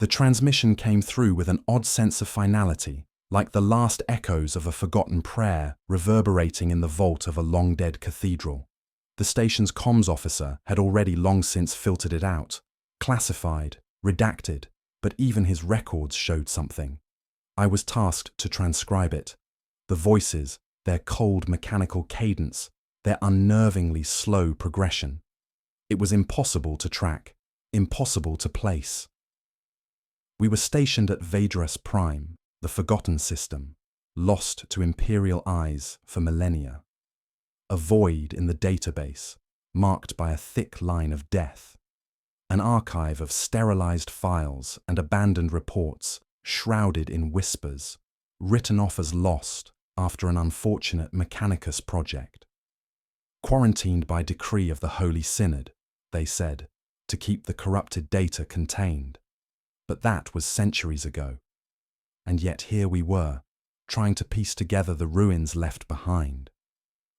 The transmission came through with an odd sense of finality, like the last echoes of a forgotten prayer reverberating in the vault of a long-dead cathedral. The station's comms officer had already long since filtered it out, classified, redacted, but even his records showed something. I was tasked to transcribe it. The voices, their cold mechanical cadence, their unnervingly slow progression. It was impossible to track, impossible to place. We were stationed at Vedras Prime, the Forgotten System, lost to Imperial eyes for millennia. A void in the database, marked by a thick line of death. An archive of sterilized files and abandoned reports, shrouded in whispers, written off as lost after an unfortunate Mechanicus project. Quarantined by decree of the Holy Synod, they said, to keep the corrupted data contained. But that was centuries ago. And yet here we were, trying to piece together the ruins left behind.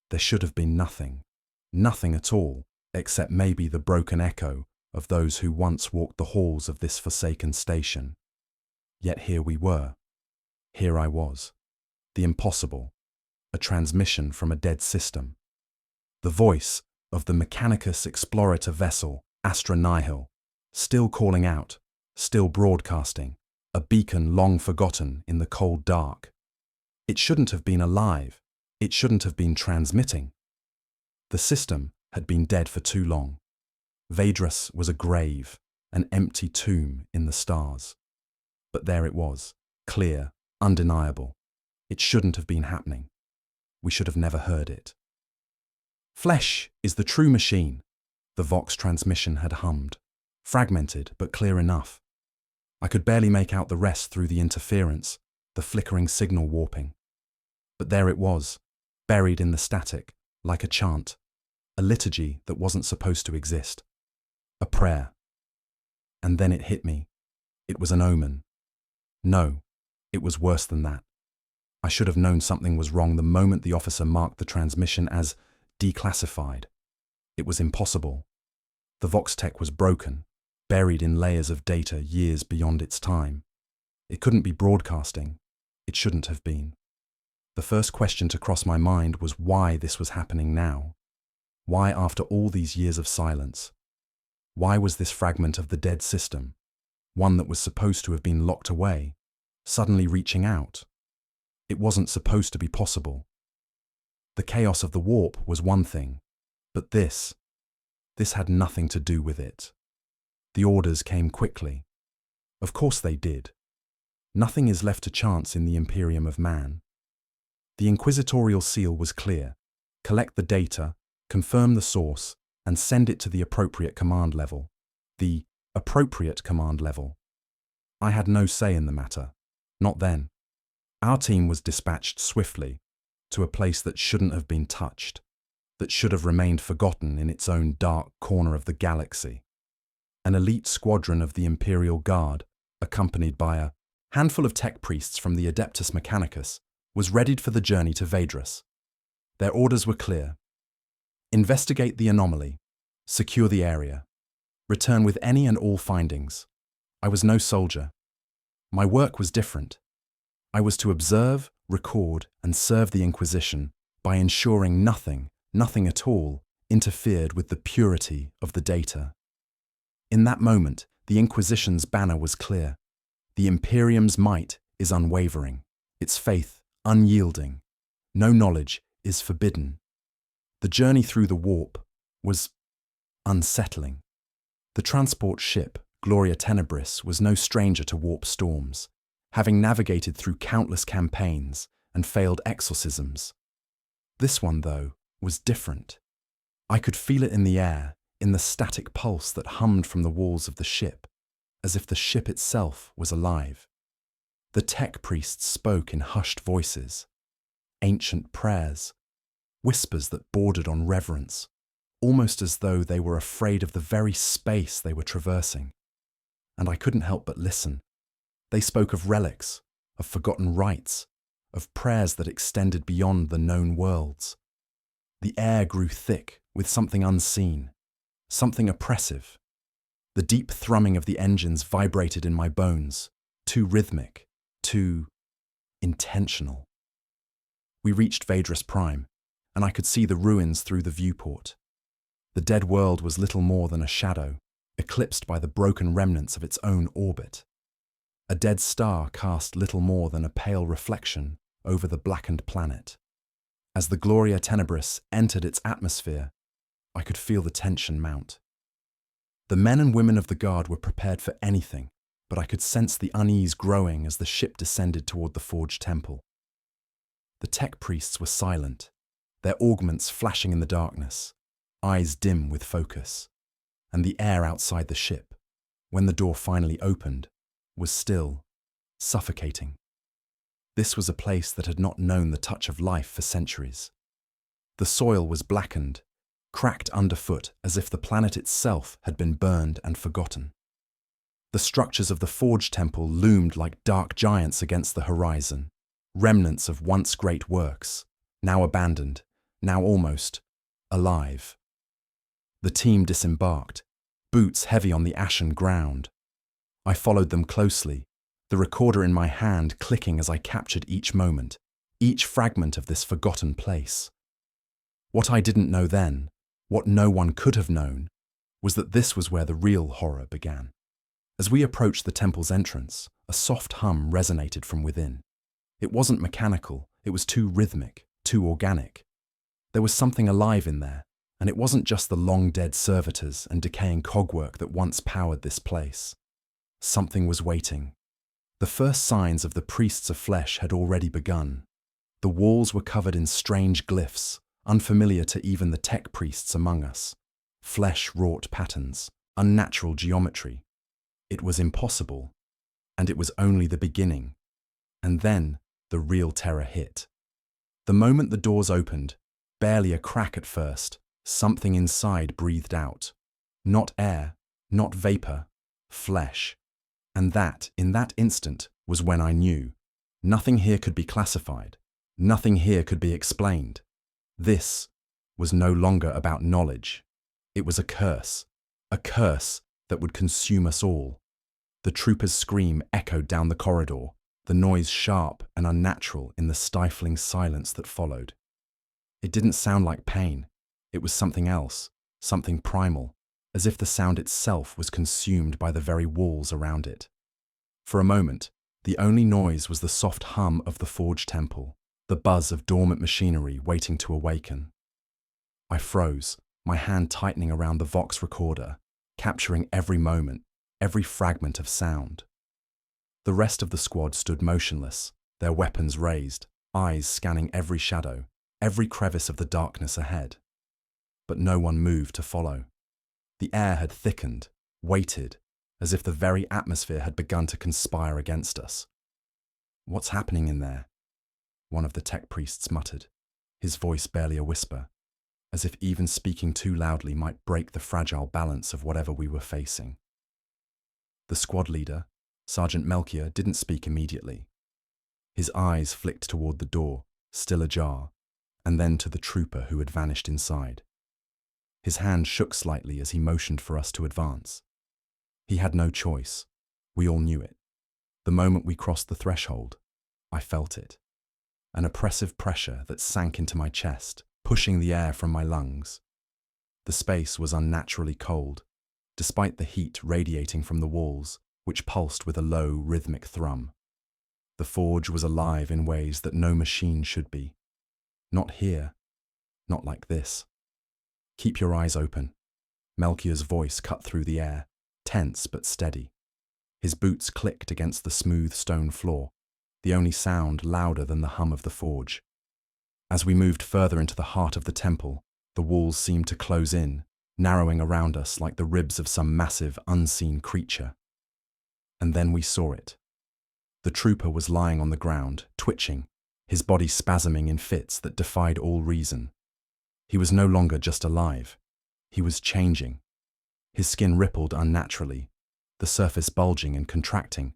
There should have been nothing, nothing at all, except maybe the broken echo of those who once walked the halls of this forsaken station. Yet here we were. Here I was. The impossible. A transmission from a dead system. The voice of the Mechanicus explorator vessel, Astra Nihil, still calling out, still broadcasting, a beacon long forgotten in the cold dark. It shouldn't have been alive. It shouldn't have been transmitting. The system had been dead for too long. Vedras was a grave, an empty tomb in the stars. But there it was, clear, undeniable. It shouldn't have been happening. We should have never heard it. Flesh is the true machine, the Vox transmission had hummed, fragmented but clear enough. I could barely make out the rest through the interference, the flickering signal warping. But there it was, buried in the static, like a chant, a liturgy that wasn't supposed to exist. A prayer. And then it hit me. It was an omen. No, it was worse than that. I should have known something was wrong the moment the officer marked the transmission as declassified. It was impossible. The Vox tech was broken, buried in layers of data years beyond its time. It couldn't be broadcasting. It shouldn't have been. The first question to cross my mind was why this was happening now. Why after all these years of silence? Why was this fragment of the dead system, one that was supposed to have been locked away, suddenly reaching out? It wasn't supposed to be possible. The chaos of the warp was one thing, but this had nothing to do with it. The orders came quickly. Of course they did. Nothing is left to chance in the Imperium of Man. The inquisitorial seal was clear. Collect the data, confirm the source, and send it to the appropriate command level. The appropriate command level. I had no say in the matter. Not then. Our team was dispatched swiftly to a place that shouldn't have been touched, that should have remained forgotten in its own dark corner of the galaxy. An elite squadron of the Imperial Guard, accompanied by a handful of tech priests from the Adeptus Mechanicus, was readied for the journey to Vedras. Their orders were clear. Investigate the anomaly, secure the area, return with any and all findings. I was no soldier. My work was different. I was to observe, record, and serve the Inquisition by ensuring nothing at all, interfered with the purity of the data. In that moment, the Inquisition's banner was clear. The Imperium's might is unwavering, its faith unyielding. No knowledge is forbidden. The journey through the warp was unsettling. The transport ship, Gloria Tenebris, was no stranger to warp storms, having navigated through countless campaigns and failed exorcisms. This one, though, was different. I could feel it in the air, in the static pulse that hummed from the walls of the ship, as if the ship itself was alive. The tech priests spoke in hushed voices, ancient prayers, whispers that bordered on reverence, almost as though they were afraid of the very space they were traversing. And I couldn't help but listen. They spoke of relics, of forgotten rites, of prayers that extended beyond the known worlds. The air grew thick with something unseen, something oppressive. The deep thrumming of the engines vibrated in my bones, too rhythmic, too intentional. We reached Vadris Prime, and I could see the ruins through the viewport. The dead world was little more than a shadow, eclipsed by the broken remnants of its own orbit. A dead star cast little more than a pale reflection over the blackened planet. As the Gloria Tenebris entered its atmosphere, I could feel the tension mount. The men and women of the guard were prepared for anything, but I could sense the unease growing as the ship descended toward the forged temple. The tech priests were silent, their augments flashing in the darkness, eyes dim with focus, and the air outside the ship, when the door finally opened, was still, suffocating. This was a place that had not known the touch of life for centuries. The soil was blackened, cracked underfoot as if the planet itself had been burned and forgotten. The structures of the forged temple loomed like dark giants against the horizon, remnants of once great works, now abandoned, now almost alive. The team disembarked, boots heavy on the ashen ground. I followed them closely, the recorder in my hand clicking as I captured each moment, each fragment of this forgotten place. What I didn't know then, what no one could have known, was that this was where the real horror began. As we approached the temple's entrance, a soft hum resonated from within. It wasn't mechanical, it was too rhythmic, too organic. There was something alive in there, and it wasn't just the long-dead servitors and decaying cogwork that once powered this place. Something was waiting. The first signs of the priests of flesh had already begun. The walls were covered in strange glyphs, unfamiliar to even the tech priests among us. Flesh-wrought patterns, unnatural geometry. It was impossible, and it was only the beginning. And then the real terror hit. The moment the doors opened, barely a crack at first, something inside breathed out. Not air, not vapor, flesh. And that, in that instant, was when I knew. Nothing here could be classified. Nothing here could be explained. This was no longer about knowledge. It was a curse that would consume us all. The trooper's scream echoed down the corridor, the noise sharp and unnatural in the stifling silence that followed. It didn't sound like pain. It was something else, something primal, as if the sound itself was consumed by the very walls around it. For a moment, the only noise was the soft hum of the forged temple, the buzz of dormant machinery waiting to awaken. I froze, my hand tightening around the Vox recorder, capturing every moment, every fragment of sound. The rest of the squad stood motionless, their weapons raised, eyes scanning every shadow, every crevice of the darkness ahead. But no one moved to follow. The air had thickened, weighted, as if the very atmosphere had begun to conspire against us. "What's happening in there?" one of the tech priests muttered, his voice barely a whisper, as if even speaking too loudly might break the fragile balance of whatever we were facing. The squad leader, Sergeant Melchior, didn't speak immediately. His eyes flicked toward the door, still ajar, and then to the trooper who had vanished inside. His hand shook slightly as he motioned for us to advance. He had no choice. We all knew it. The moment we crossed the threshold, I felt it. An oppressive pressure that sank into my chest, pushing the air from my lungs. The space was unnaturally cold, despite the heat radiating from the walls, which pulsed with a low, rhythmic thrum. The forge was alive in ways that no machine should be. Not here. Not like this. "Keep your eyes open." Melchior's voice cut through the air, tense but steady. His boots clicked against the smooth stone floor, the only sound louder than the hum of the forge. As we moved further into the heart of the temple, the walls seemed to close in, narrowing around us like the ribs of some massive, unseen creature. And then we saw it. The trooper was lying on the ground, twitching, his body spasming in fits that defied all reason. He was no longer just alive. He was changing. His skin rippled unnaturally, the surface bulging and contracting,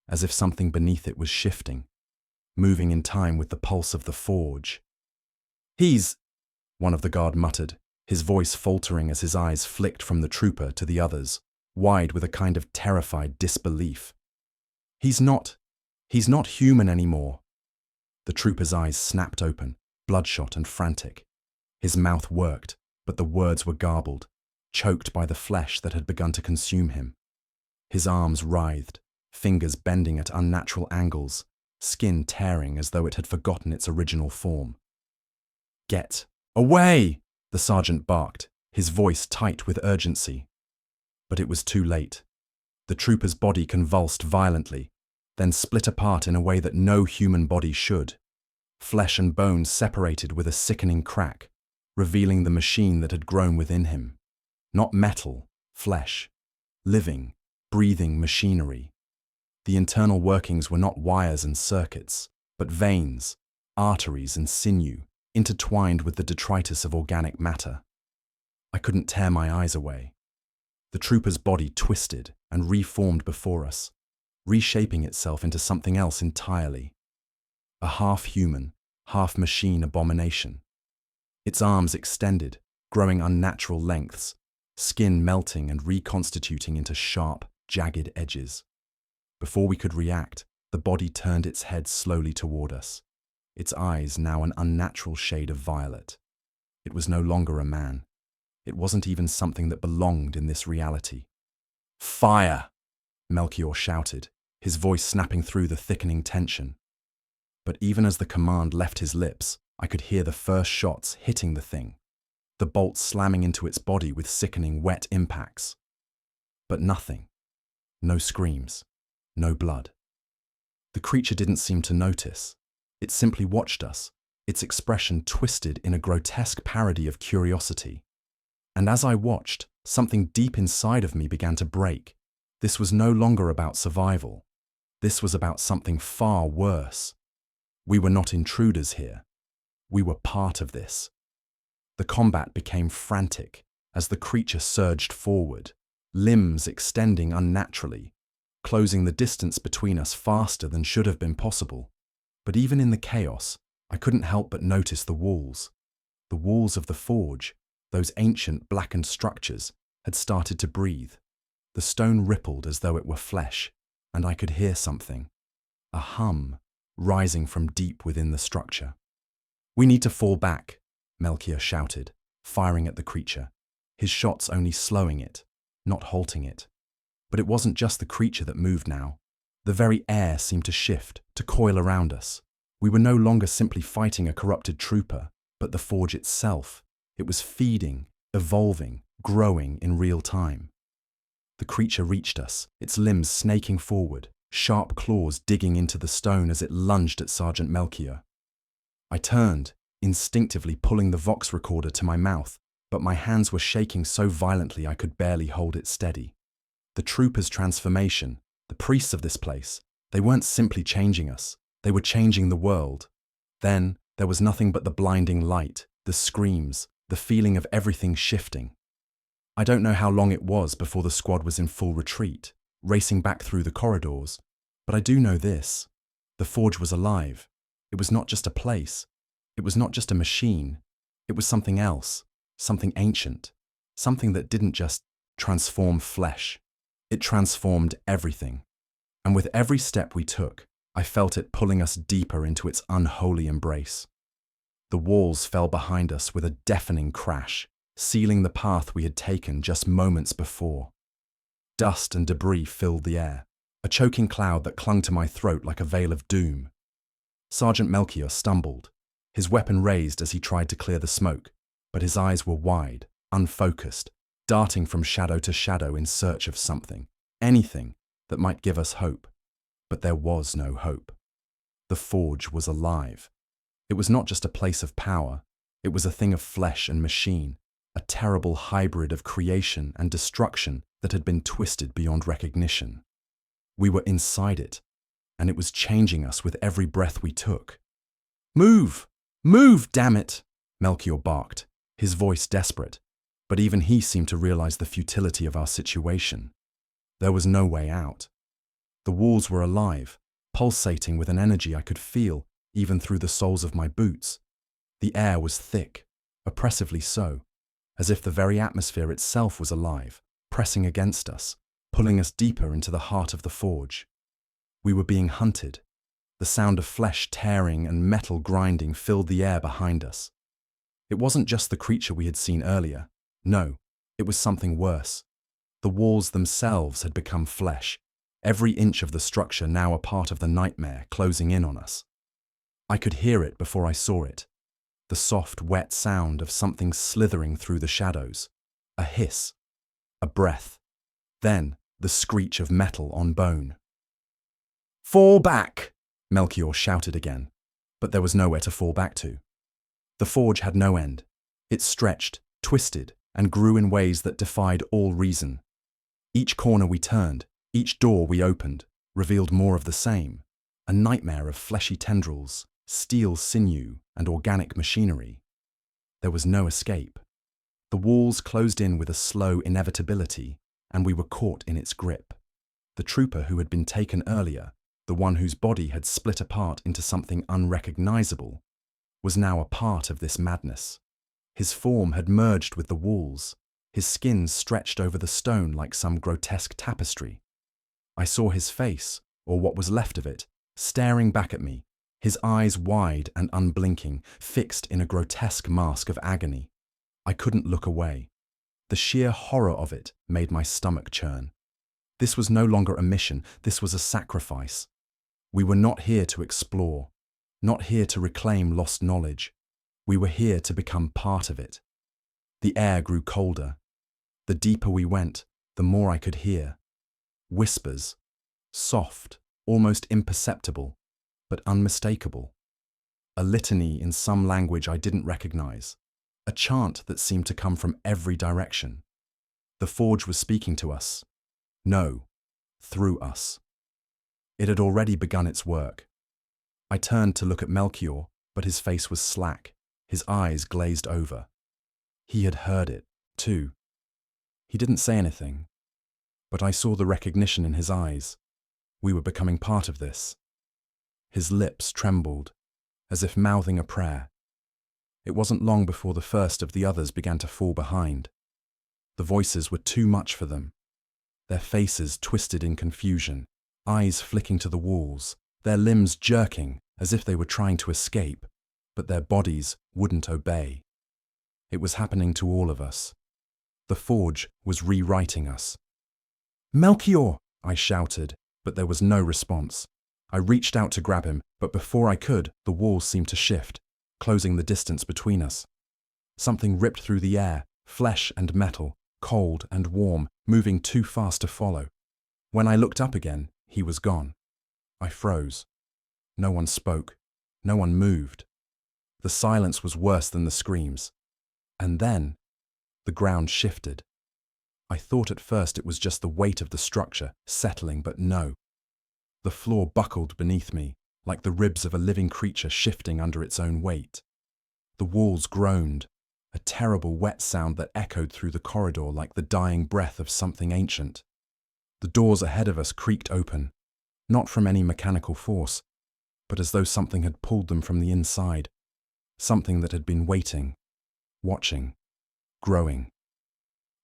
as if something beneath it was shifting, moving in time with the pulse of the forge. "He's..." one of the guard muttered, his voice faltering as his eyes flicked from the trooper to the others, wide with a kind of terrified disbelief. He's not human anymore." The trooper's eyes snapped open, bloodshot and frantic. His mouth worked, but the words were garbled, choked by the flesh that had begun to consume him. His arms writhed, fingers bending at unnatural angles, skin tearing as though it had forgotten its original form. "Get away!" the sergeant barked, his voice tight with urgency. But it was too late. The trooper's body convulsed violently, then split apart in a way that no human body should. Flesh and bone separated with a sickening crack, revealing the machine that had grown within him. Not metal, flesh. Living, breathing machinery. The internal workings were not wires and circuits, but veins, arteries and sinew, intertwined with the detritus of organic matter. I couldn't tear my eyes away. The trooper's body twisted and reformed before us, reshaping itself into something else entirely. A half-human, half-machine abomination. Its arms extended, growing unnatural lengths, skin melting and reconstituting into sharp, jagged edges. Before we could react, the body turned its head slowly toward us, its eyes now an unnatural shade of violet. It was no longer a man. It wasn't even something that belonged in this reality. "Fire!" Melchior shouted, his voice snapping through the thickening tension. But even as the command left his lips, I could hear the first shots hitting the thing, the bolts slamming into its body with sickening wet impacts. But nothing. No screams. No blood. The creature didn't seem to notice. It simply watched us, its expression twisted in a grotesque parody of curiosity. And as I watched, something deep inside of me began to break. This was no longer about survival. This was about something far worse. We were not intruders here. We were part of this. The combat became frantic as the creature surged forward, limbs extending unnaturally, closing the distance between us faster than should have been possible. But even in the chaos, I couldn't help but notice the walls. The walls of the forge, those ancient blackened structures, had started to breathe. The stone rippled as though it were flesh, and I could hear something, a hum, rising from deep within the structure. "We need to fall back," Melchior shouted, firing at the creature, his shots only slowing it, not halting it. But it wasn't just the creature that moved now. The very air seemed to shift, to coil around us. We were no longer simply fighting a corrupted trooper, but the forge itself. It was feeding, evolving, growing in real time. The creature reached us, its limbs snaking forward, sharp claws digging into the stone as it lunged at Sergeant Melchior. I turned, instinctively pulling the Vox recorder to my mouth, but my hands were shaking so violently I could barely hold it steady. The trooper's transformation, the priests of this place, they weren't simply changing us, they were changing the world. Then there was nothing but the blinding light, the screams, the feeling of everything shifting. I don't know how long it was before the squad was in full retreat, racing back through the corridors, but I do know this. The forge was alive. It was not just a place. It was not just a machine. It was something else, something ancient, something that didn't just transform flesh. It transformed everything. And with every step we took, I felt it pulling us deeper into its unholy embrace. The walls fell behind us with a deafening crash, sealing the path we had taken just moments before. Dust and debris filled the air, a choking cloud that clung to my throat like a veil of doom. Sergeant Melchior stumbled, his weapon raised as he tried to clear the smoke, but his eyes were wide, unfocused, darting from shadow to shadow in search of something, anything that might give us hope. But there was no hope. The forge was alive. It was not just a place of power, it was a thing of flesh and machine, a terrible hybrid of creation and destruction that had been twisted beyond recognition. We were inside it, and it was changing us with every breath we took. "Move! Move, damn it!" Melchior barked, his voice desperate, but even he seemed to realize the futility of our situation. There was no way out. The walls were alive, pulsating with an energy I could feel even through the soles of my boots. The air was thick, oppressively so, as if the very atmosphere itself was alive, pressing against us, pulling us deeper into the heart of the forge. We were being hunted. The sound of flesh tearing and metal grinding filled the air behind us. It wasn't just the creature we had seen earlier. No, it was something worse. The walls themselves had become flesh, every inch of the structure now a part of the nightmare closing in on us. I could hear it before I saw it. The soft, wet sound of something slithering through the shadows. A hiss. A breath. Then, the screech of metal on bone. "Fall back!" Melchior shouted again, but there was nowhere to fall back to. The forge had no end. It stretched, twisted, and grew in ways that defied all reason. Each corner we turned, each door we opened, revealed more of the same, a nightmare of fleshy tendrils, steel sinew, and organic machinery. There was no escape. The walls closed in with a slow inevitability, and we were caught in its grip. The trooper who had been taken earlier, the one whose body had split apart into something unrecognizable, was now a part of this madness. His form had merged with the walls, his skin stretched over the stone like some grotesque tapestry. I saw his face, or what was left of it, staring back at me, his eyes wide and unblinking, fixed in a grotesque mask of agony. I couldn't look away. The sheer horror of it made my stomach churn. This was no longer a mission, this was a sacrifice. We were not here to explore, not here to reclaim lost knowledge. We were here to become part of it. The air grew colder. The deeper we went, the more I could hear. Whispers, soft, almost imperceptible, but unmistakable. A litany in some language I didn't recognize. A chant that seemed to come from every direction. The forge was speaking to us. No, through us. It had already begun its work. I turned to look at Melchior, but his face was slack, his eyes glazed over. He had heard it, too. He didn't say anything, but I saw the recognition in his eyes. We were becoming part of this. His lips trembled, as if mouthing a prayer. It wasn't long before the first of the others began to fall behind. The voices were too much for them. Their faces twisted in confusion, eyes flicking to the walls, their limbs jerking as if they were trying to escape, but their bodies wouldn't obey. It was happening to all of us. The forge was rewriting us. "Melchior!" I shouted, but there was no response. I reached out to grab him, but before I could, the walls seemed to shift, closing the distance between us. Something ripped through the air, flesh and metal, cold and warm, moving too fast to follow. When I looked up again, he was gone. I froze. No one spoke. No one moved. The silence was worse than the screams. And then, the ground shifted. I thought at first it was just the weight of the structure settling, but no. The floor buckled beneath me, like the ribs of a living creature shifting under its own weight. The walls groaned, a terrible wet sound that echoed through the corridor like the dying breath of something ancient. The doors ahead of us creaked open, not from any mechanical force, but as though something had pulled them from the inside, something that had been waiting, watching, growing.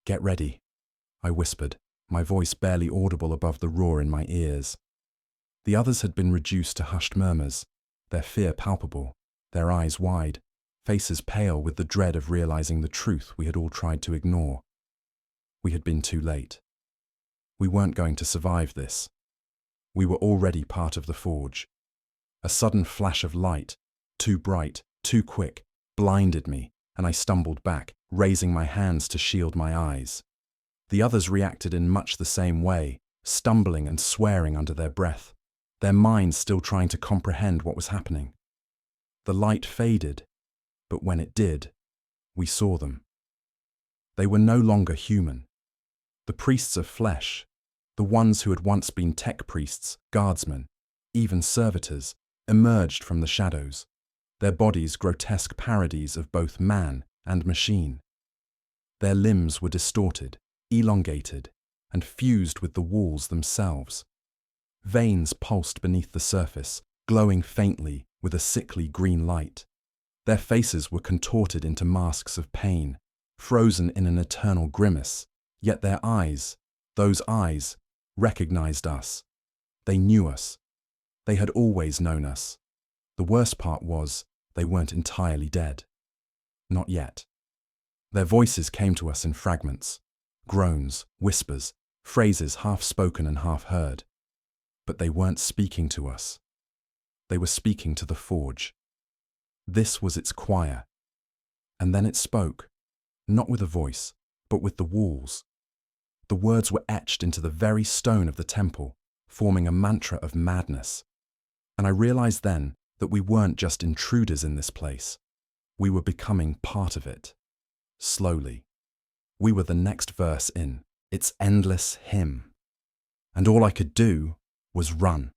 "Get ready," I whispered, my voice barely audible above the roar in my ears. The others had been reduced to hushed murmurs, their fear palpable, their eyes wide, faces pale with the dread of realizing the truth we had all tried to ignore. We had been too late. We weren't going to survive this. We were already part of the forge. A sudden flash of light, too bright, too quick, blinded me, and I stumbled back, raising my hands to shield my eyes. The others reacted in much the same way, stumbling and swearing under their breath, their minds still trying to comprehend what was happening. The light faded, but when it did, we saw them. They were no longer human. The priests of flesh, the ones who had once been tech priests, guardsmen, even servitors, emerged from the shadows, their bodies grotesque parodies of both man and machine. Their limbs were distorted, elongated, and fused with the walls themselves. Veins pulsed beneath the surface, glowing faintly with a sickly green light. Their faces were contorted into masks of pain, frozen in an eternal grimace, yet their eyes, Those eyes recognized us. They knew us. They had always known us. The worst part was, they weren't entirely dead. Not yet. Their voices came to us in fragments, groans, whispers, phrases half spoken and half heard. But they weren't speaking to us. They were speaking to the forge. This was its choir. And then it spoke, not with a voice, but with the walls. The words were etched into the very stone of the temple, forming a mantra of madness. And I realized then that we weren't just intruders in this place. We were becoming part of it. Slowly. We were the next verse in its endless hymn. And all I could do was run.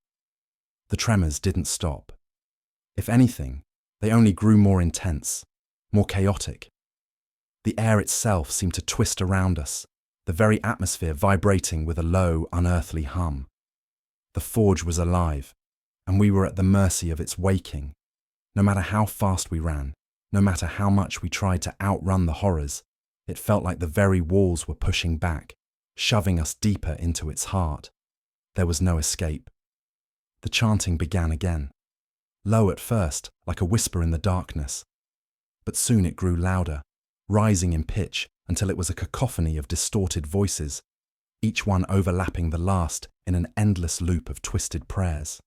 The tremors didn't stop. If anything, they only grew more intense, more chaotic. The air itself seemed to twist around us, the very atmosphere vibrating with a low, unearthly hum. The forge was alive, and we were at the mercy of its waking. No matter how fast we ran, no matter how much we tried to outrun the horrors, it felt like the very walls were pushing back, shoving us deeper into its heart. There was no escape. The chanting began again. Low at first, like a whisper in the darkness. But soon it grew louder, rising in pitch until it was a cacophony of distorted voices, each one overlapping the last in an endless loop of twisted prayers.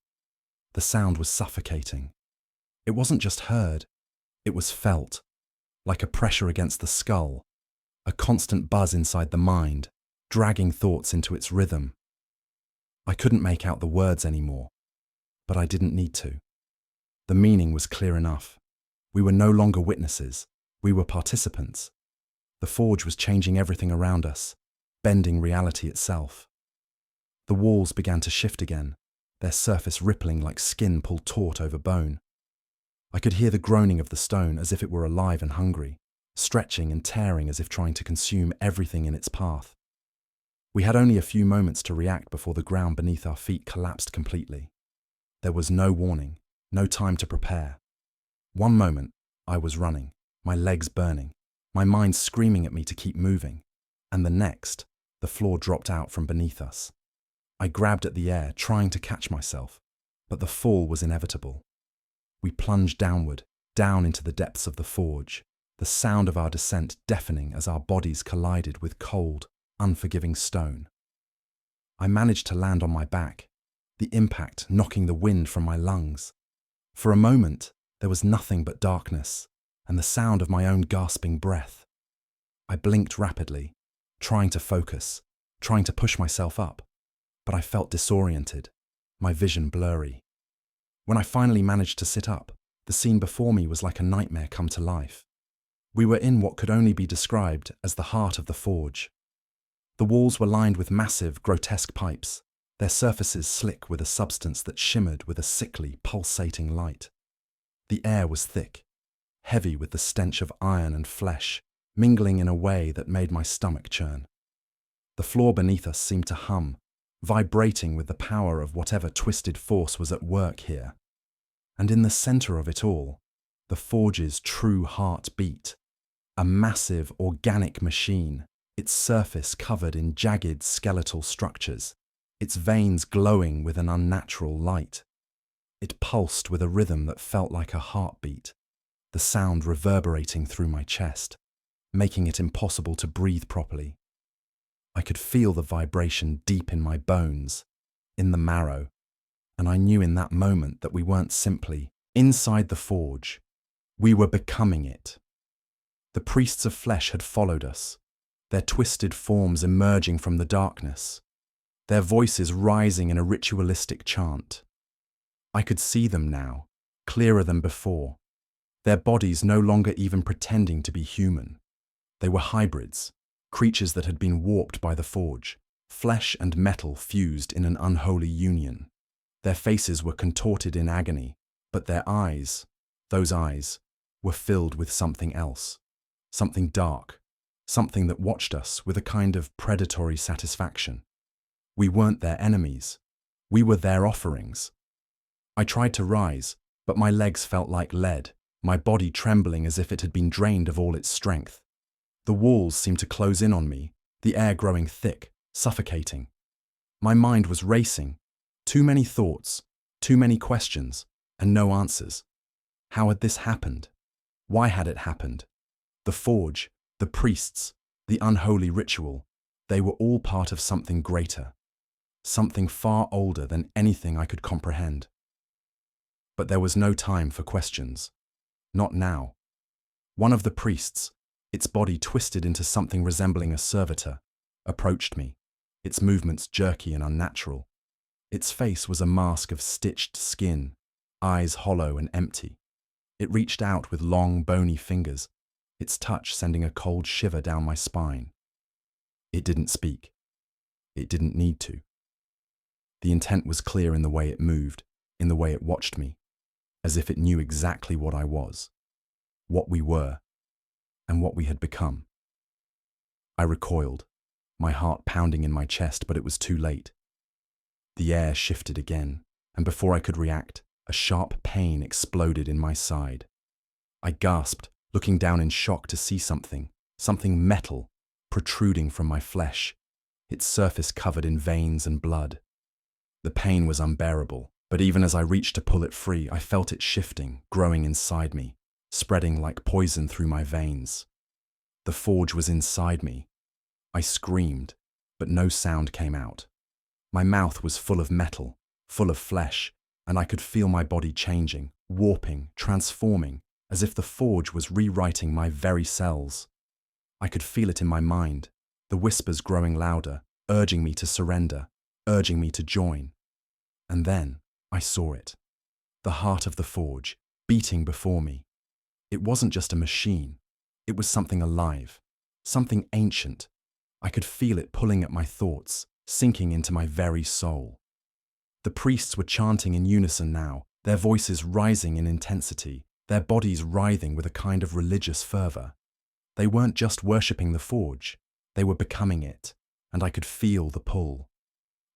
The sound was suffocating. It wasn't just heard, it was felt, like a pressure against the skull, a constant buzz inside the mind, dragging thoughts into its rhythm. I couldn't make out the words anymore, but I didn't need to. The meaning was clear enough. We were no longer witnesses, we were participants. The forge was changing everything around us, bending reality itself. The walls began to shift again, their surface rippling like skin pulled taut over bone. I could hear the groaning of the stone as if it were alive and hungry, stretching and tearing as if trying to consume everything in its path. We had only a few moments to react before the ground beneath our feet collapsed completely. There was no warning, no time to prepare. One moment, I was running, my legs burning, my mind screaming at me to keep moving, and the next, the floor dropped out from beneath us. I grabbed at the air, trying to catch myself, but the fall was inevitable. We plunged downward, down into the depths of the forge, the sound of our descent deafening as our bodies collided with cold, unforgiving stone. I managed to land on my back, the impact knocking the wind from my lungs. For a moment, there was nothing but darkness and the sound of my own gasping breath. I blinked rapidly, trying to focus, trying to push myself up, but I felt disoriented, my vision blurry. When I finally managed to sit up, the scene before me was like a nightmare come to life. We were in what could only be described as the heart of the forge. The walls were lined with massive, grotesque pipes, their surfaces slick with a substance that shimmered with a sickly, pulsating light. The air was thick, heavy with the stench of iron and flesh, mingling in a way that made my stomach churn. The floor beneath us seemed to hum, vibrating with the power of whatever twisted force was at work here. And in the center of it all, the forge's true heart beat, a massive organic machine, its surface covered in jagged skeletal structures, its veins glowing with an unnatural light. It pulsed with a rhythm that felt like a heartbeat, the sound reverberating through my chest, making it impossible to breathe properly. I could feel the vibration deep in my bones, in the marrow, and I knew in that moment that we weren't simply inside the forge, we were becoming it. The priests of flesh had followed us, their twisted forms emerging from the darkness, their voices rising in a ritualistic chant. I could see them now, clearer than before, their bodies no longer even pretending to be human. They were hybrids, creatures that had been warped by the forge, flesh and metal fused in an unholy union. Their faces were contorted in agony, but their eyes, those eyes, were filled with something else, something dark, something that watched us with a kind of predatory satisfaction. We weren't their enemies, we were their offerings. I tried to rise, but my legs felt like lead, my body trembling as if it had been drained of all its strength. The walls seemed to close in on me, the air growing thick, suffocating. My mind was racing. Too many thoughts, too many questions, and no answers. How had this happened? Why had it happened? The forge, the priests, the unholy ritual, they were all part of something greater, something far older than anything I could comprehend. But there was no time for questions. Not now. One of the priests, its body twisted into something resembling a servitor, approached me, its movements jerky and unnatural. Its face was a mask of stitched skin, eyes hollow and empty. It reached out with long, bony fingers, its touch sending a cold shiver down my spine. It didn't speak. It didn't need to. The intent was clear in the way it moved, in the way it watched me, as if it knew exactly what I was, what we were, and what we had become. I recoiled, my heart pounding in my chest, but it was too late. The air shifted again, and before I could react, a sharp pain exploded in my side. I gasped, looking down in shock to see something metal, protruding from my flesh, its surface covered in veins and blood. The pain was unbearable, but even as I reached to pull it free, I felt it shifting, growing inside me, spreading like poison through my veins. The forge was inside me. I screamed, but no sound came out. My mouth was full of metal, full of flesh, and I could feel my body changing, warping, transforming, as if the forge was rewriting my very cells. I could feel it in my mind, the whispers growing louder, urging me to surrender, urging me to join. And then I saw it. The heart of the forge, beating before me. It wasn't just a machine. It was something alive, something ancient. I could feel it pulling at my thoughts, sinking into my very soul. The priests were chanting in unison now, their voices rising in intensity, their bodies writhing with a kind of religious fervor. They weren't just worshipping the forge, they were becoming it, and I could feel the pull.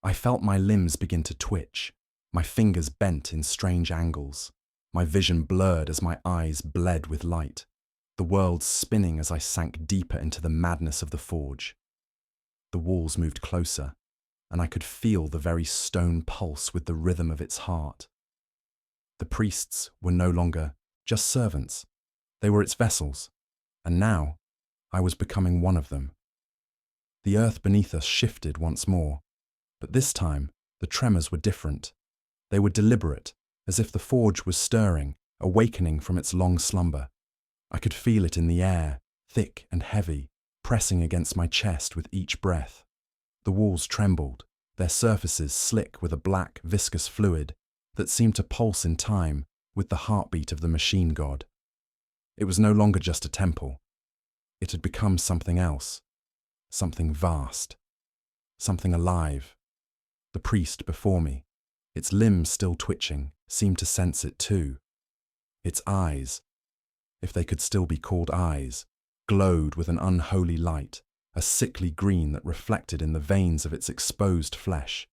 I felt my limbs begin to twitch, my fingers bent in strange angles, my vision blurred as my eyes bled with light, the world spinning as I sank deeper into the madness of the forge. The walls moved closer, and I could feel the very stone pulse with the rhythm of its heart. The priests were no longer just servants. They were its vessels, and now I was becoming one of them. The earth beneath us shifted once more, but this time the tremors were different. They were deliberate, as if the forge was stirring, awakening from its long slumber. I could feel it in the air, thick and heavy, pressing against my chest with each breath. The walls trembled, their surfaces slick with a black, viscous fluid that seemed to pulse in time with the heartbeat of the machine god. It was no longer just a temple. It had become something else, something vast, something alive. The priest before me, its limbs still twitching, seemed to sense it too. Its eyes, if they could still be called eyes, glowed with an unholy light, a sickly green that reflected in the veins of its exposed flesh.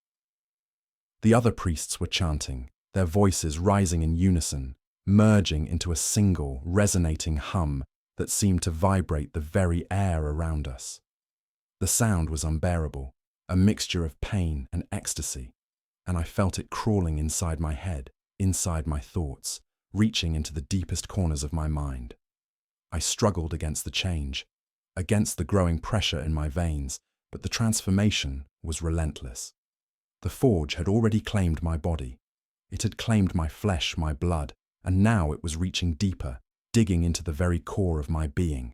The other priests were chanting, their voices rising in unison, merging into a single, resonating hum that seemed to vibrate the very air around us. The sound was unbearable, a mixture of pain and ecstasy, and I felt it crawling inside my head, inside my thoughts, reaching into the deepest corners of my mind. I struggled against the change, against the growing pressure in my veins, but the transformation was relentless. The forge had already claimed my body. It had claimed my flesh, my blood, and now it was reaching deeper, digging into the very core of my being.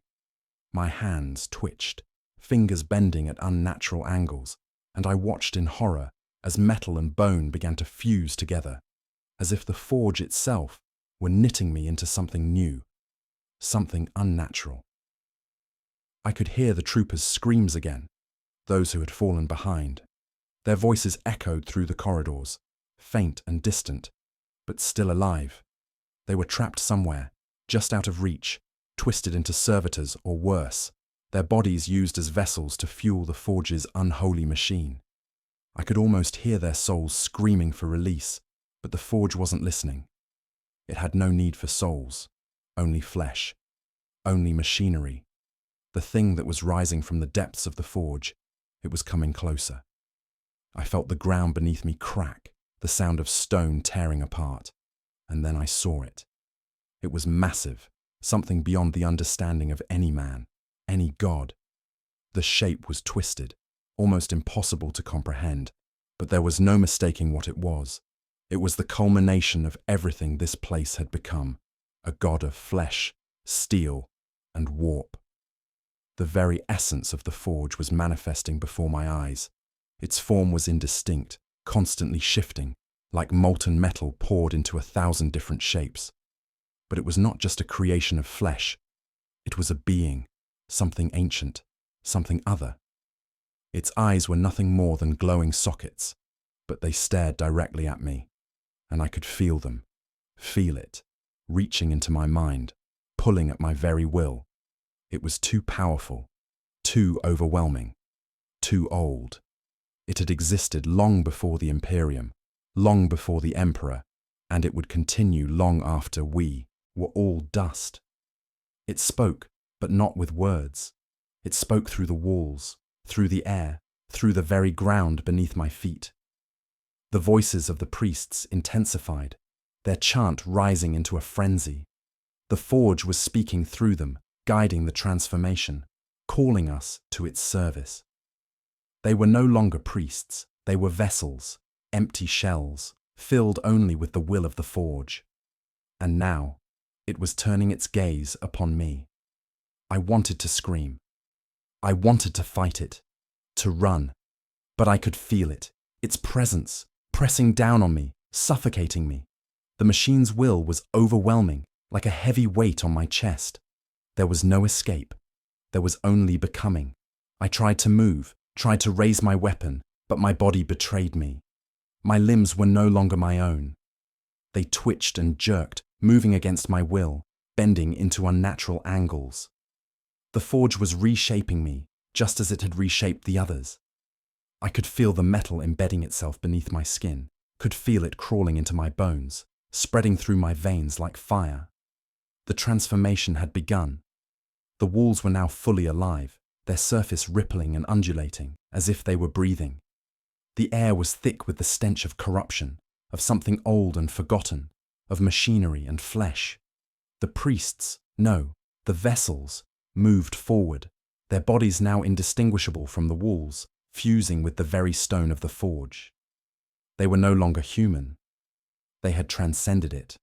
My hands twitched, fingers bending at unnatural angles, and I watched in horror as metal and bone began to fuse together, as if the forge itself were knitting me into something new, something unnatural. I could hear the troopers' screams again, those who had fallen behind. Their voices echoed through the corridors, faint and distant, but still alive. They were trapped somewhere, just out of reach, twisted into servitors or worse, their bodies used as vessels to fuel the forge's unholy machine. I could almost hear their souls screaming for release, but the forge wasn't listening. It had no need for souls, only flesh, only machinery. The thing that was rising from the depths of the forge, It was coming closer. I felt the ground beneath me crack, the sound of stone tearing apart. And then I saw it. It was massive, something beyond the understanding of any man, any god. The shape was twisted, almost impossible to comprehend, but there was no mistaking what it was. It was the culmination of everything this place had become, a god of flesh, steel, and warp. The very essence of the forge was manifesting before my eyes. Its form was indistinct, constantly shifting, like molten metal poured into 1,000 different shapes. But it was not just a creation of flesh. It was a being, something ancient, something other. Its eyes were nothing more than glowing sockets, but they stared directly at me, and I could feel them, feel it, reaching into my mind, pulling at my very will. It was too powerful, too overwhelming, too old. It had existed long before the Imperium, long before the Emperor, and it would continue long after we were all dust. It spoke, but not with words. It spoke through the walls, through the air, through the very ground beneath my feet. The voices of the priests intensified, their chant rising into a frenzy. The forge was speaking through them, guiding the transformation, calling us to its service. They were no longer priests, they were vessels, empty shells, filled only with the will of the forge. And now, it was turning its gaze upon me. I wanted to scream. I wanted to fight it, to run, but I could feel it, its presence, pressing down on me, suffocating me. The machine's will was overwhelming, like a heavy weight on my chest. There was no escape. There was only becoming. I tried to move, tried to raise my weapon, but my body betrayed me. My limbs were no longer my own. They twitched and jerked, moving against my will, bending into unnatural angles. The forge was reshaping me, just as it had reshaped the others. I could feel the metal embedding itself beneath my skin, could feel it crawling into my bones, spreading through my veins like fire. The transformation had begun. The walls were now fully alive, their surface rippling and undulating, as if they were breathing. The air was thick with the stench of corruption, of something old and forgotten, of machinery and flesh. The priests, no, the vessels, moved forward, their bodies now indistinguishable from the walls, fusing with the very stone of the forge. They were no longer human. They had transcended it.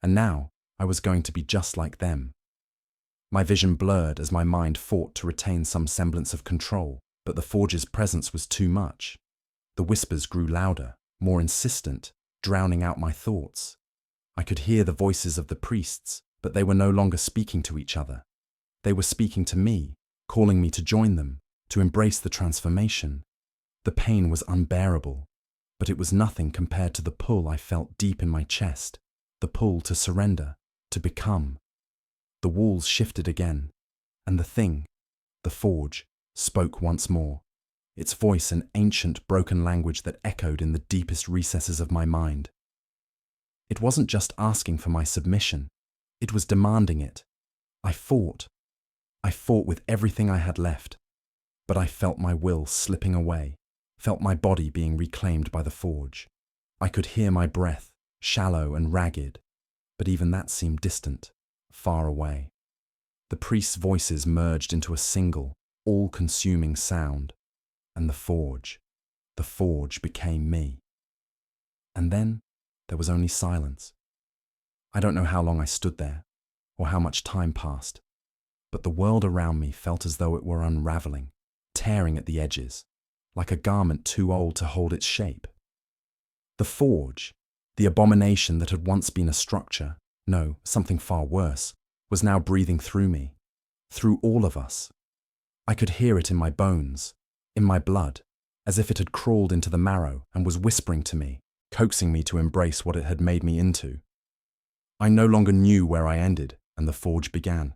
And now I was going to be just like them. My vision blurred as my mind fought to retain some semblance of control, but the forge's presence was too much. The whispers grew louder, more insistent, drowning out my thoughts. I could hear the voices of the priests, but they were no longer speaking to each other. They were speaking to me, calling me to join them, to embrace the transformation. The pain was unbearable, but it was nothing compared to the pull I felt deep in my chest, the pull to surrender, to become. The walls shifted again, and the thing, the forge, spoke once more, its voice an ancient broken language that echoed in the deepest recesses of my mind. It wasn't just asking for my submission, it was demanding it. I fought with everything I had left, but I felt my will slipping away, felt my body being reclaimed by the forge. I could hear my breath, shallow and ragged, but even that seemed distant, far away. The priests' voices merged into a single, all-consuming sound, and the forge became me. And then there was only silence. I don't know how long I stood there, or how much time passed, but the world around me felt as though it were unraveling, tearing at the edges, like a garment too old to hold its shape. The forge, the abomination that had once been a structure, no, something far worse, was now breathing through me, through all of us. I could hear it in my bones, in my blood, as if it had crawled into the marrow and was whispering to me, coaxing me to embrace what it had made me into. I no longer knew where I ended and the forge began.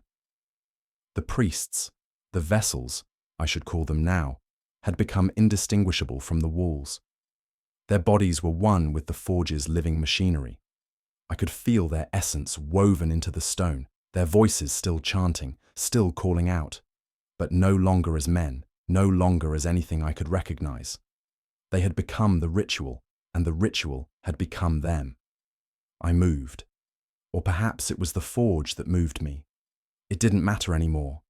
The priests, the vessels, I should call them now, had become indistinguishable from the walls. Their bodies were one with the forge's living machinery. I could feel their essence woven into the stone, their voices still chanting, still calling out, but no longer as men, no longer as anything I could recognize. They had become the ritual, and the ritual had become them. I moved. Or perhaps it was the forge that moved me. It didn't matter anymore.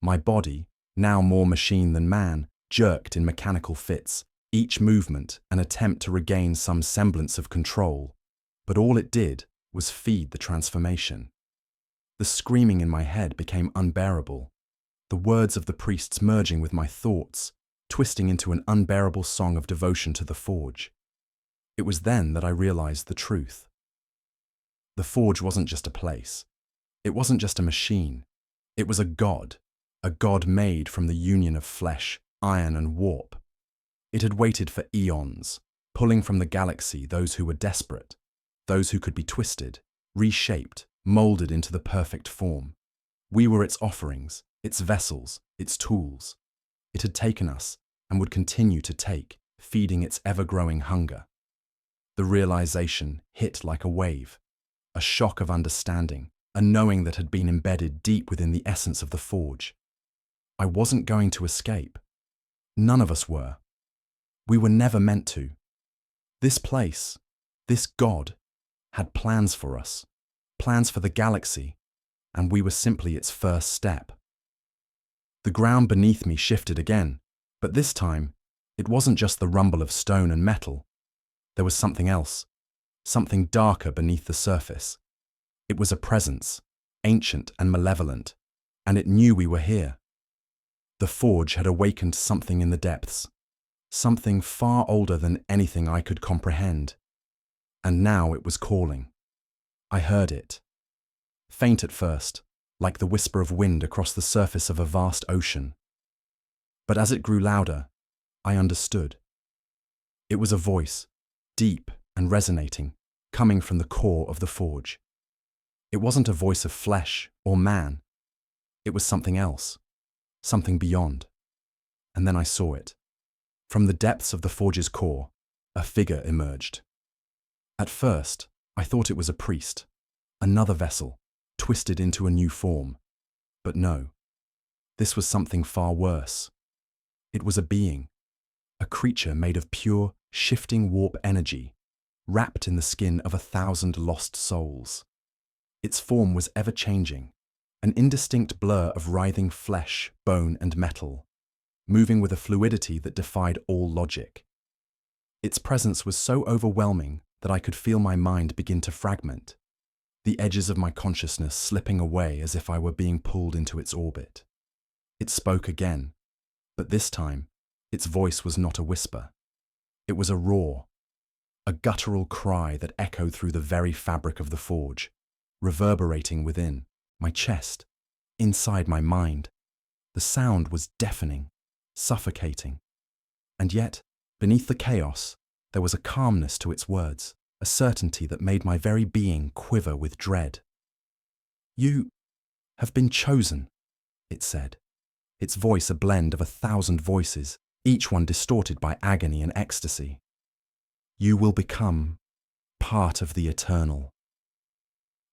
My body, now more machine than man, jerked in mechanical fits, each movement an attempt to regain some semblance of control. But all it did was feed the transformation. The screaming in my head became unbearable, the words of the priests merging with my thoughts, twisting into an unbearable song of devotion to the forge. It was then that I realized the truth. The forge wasn't just a place. It wasn't just a machine. It was a god made from the union of flesh, iron, and warp. It had waited for eons, pulling from the galaxy those who were desperate, those who could be twisted, reshaped, molded into the perfect form. We were its offerings, its vessels, its tools. It had taken us and would continue to take, feeding its ever-growing hunger. The realization hit like a wave, a shock of understanding, a knowing that had been embedded deep within the essence of the forge. I wasn't going to escape. None of us were. We were never meant to. This place, this god, had plans for us, plans for the galaxy, and we were simply its first step. The ground beneath me shifted again, but this time, it wasn't just the rumble of stone and metal. There was something else, something darker beneath the surface. It was a presence, ancient and malevolent, and it knew we were here. The forge had awakened something in the depths, something far older than anything I could comprehend. And now it was calling. I heard it. Faint at first, like the whisper of wind across the surface of a vast ocean. But as it grew louder, I understood. It was a voice, deep and resonating, coming from the core of the forge. It wasn't a voice of flesh or man. It was something else, something beyond. And then I saw it. From the depths of the forge's core, a figure emerged. At first, I thought it was a priest, another vessel, twisted into a new form. But no, this was something far worse. It was a being, a creature made of pure, shifting warp energy, wrapped in the skin of 1,000 lost souls. Its form was ever-changing, an indistinct blur of writhing flesh, bone, and metal, moving with a fluidity that defied all logic. Its presence was so overwhelming that I could feel my mind begin to fragment, the edges of my consciousness slipping away as if I were being pulled into its orbit. It spoke again, but this time, its voice was not a whisper. It was a roar, a guttural cry that echoed through the very fabric of the forge, reverberating within, my chest, inside my mind. The sound was deafening, suffocating. And yet, beneath the chaos, there was a calmness to its words, a certainty that made my very being quiver with dread. "You have been chosen," it said, its voice a blend of 1,000 voices, each one distorted by agony and ecstasy. "You will become part of the eternal."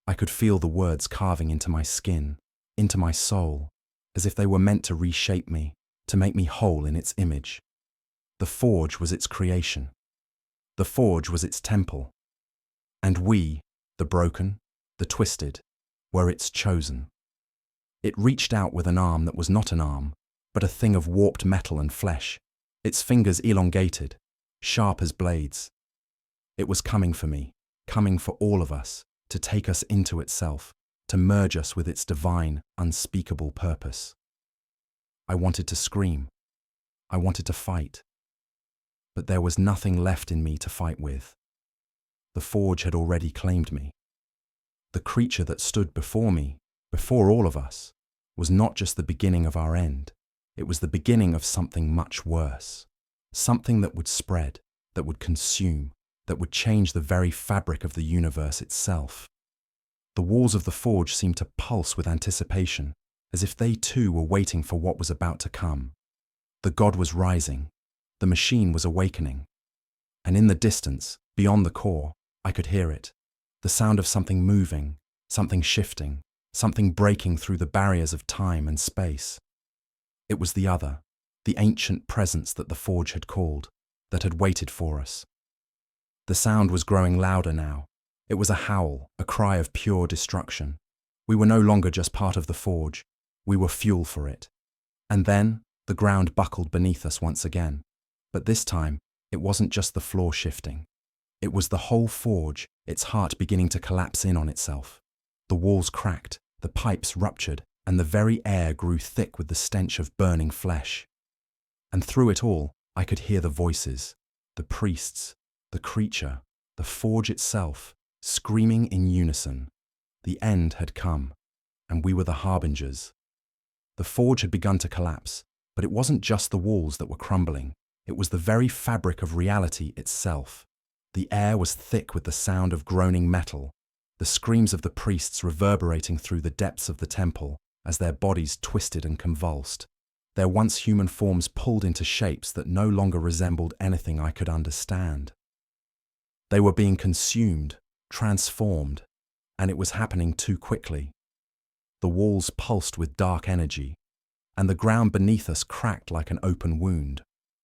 I could feel the words carving into my skin, into my soul, as if they were meant to reshape me, to make me whole in its image. The forge was its creation. The forge was its temple. And we, the broken, the twisted, were its chosen. It reached out with an arm that was not an arm, but a thing of warped metal and flesh, its fingers elongated, sharp as blades. It was coming for me, coming for all of us, to take us into itself, to merge us with its divine, unspeakable purpose. I wanted to scream. I wanted to fight. But there was nothing left in me to fight with. The forge had already claimed me. The creature that stood before me, before all of us, was not just the beginning of our end. It was the beginning of something much worse. Something that would spread, that would consume, that would change the very fabric of the universe itself. The walls of the forge seemed to pulse with anticipation, as if they too were waiting for what was about to come. The god was rising. The machine was awakening. And in the distance, beyond the core, I could hear it. The sound of something moving, something shifting, something breaking through the barriers of time and space. It was the other, the ancient presence that the forge had called, that had waited for us. The sound was growing louder now. It was a howl, a cry of pure destruction. We were no longer just part of the forge. We were fuel for it. And then, the ground buckled beneath us once again. But this time, it wasn't just the floor shifting. It was the whole forge, its heart beginning to collapse in on itself. The walls cracked, the pipes ruptured, and the very air grew thick with the stench of burning flesh. And through it all, I could hear the voices, the priests, the creature, the forge itself, screaming in unison. The end had come, and we were the harbingers. The forge had begun to collapse, but it wasn't just the walls that were crumbling. It was the very fabric of reality itself. The air was thick with the sound of groaning metal, the screams of the priests reverberating through the depths of the temple as their bodies twisted and convulsed, their once human forms pulled into shapes that no longer resembled anything I could understand. They were being consumed, transformed, and it was happening too quickly. The walls pulsed with dark energy, and the ground beneath us cracked like an open wound,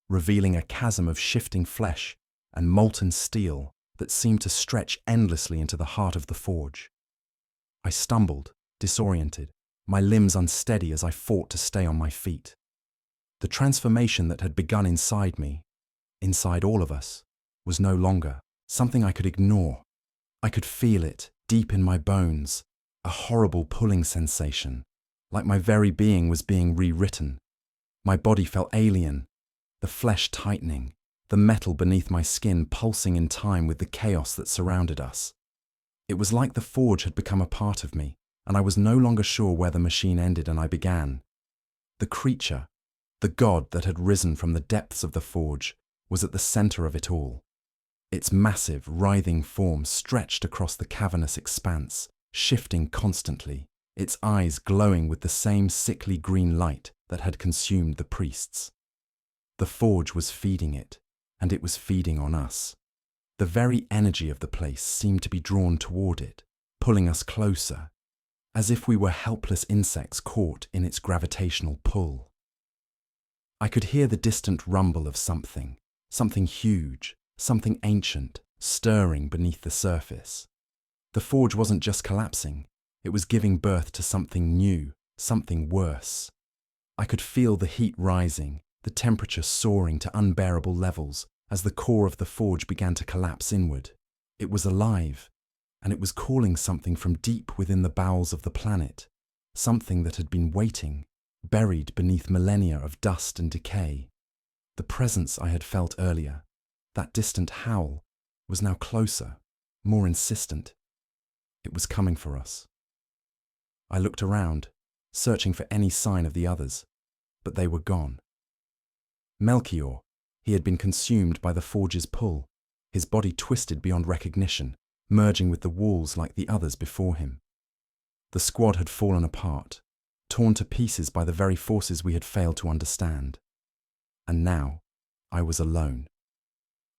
revealing a chasm of shifting flesh and molten steel that seemed to stretch endlessly into the heart of the forge. I stumbled, disoriented, my limbs unsteady as I fought to stay on my feet. The transformation that had begun inside me, inside all of us, was no longer something I could ignore. I could feel it deep in my bones, a horrible pulling sensation, like my very being was being rewritten. My body felt alien, the flesh tightening, the metal beneath my skin pulsing in time with the chaos that surrounded us. It was like the forge had become a part of me, and I was no longer sure where the machine ended and I began. The creature, the god that had risen from the depths of the forge, was at the center of it all. Its massive, writhing form stretched across the cavernous expanse, shifting constantly, its eyes glowing with the same sickly green light that had consumed the priests. The forge was feeding it, and it was feeding on us. The very energy of the place seemed to be drawn toward it, pulling us closer, as if we were helpless insects caught in its gravitational pull. I could hear the distant rumble of something huge, something ancient, stirring beneath the surface. The forge wasn't just collapsing, it was giving birth to something new, something worse. I could feel the heat rising, the temperature soaring to unbearable levels as the core of the forge began to collapse inward. It was alive, and it was calling something from deep within the bowels of the planet, something that had been waiting, buried beneath millennia of dust and decay. The presence I had felt earlier, that distant howl, was now closer, more insistent. It was coming for us. I looked around, searching for any sign of the others, but they were gone. Melchior, he had been consumed by the forge's pull, his body twisted beyond recognition, merging with the walls like the others before him. The squad had fallen apart, torn to pieces by the very forces we had failed to understand. And now, I was alone.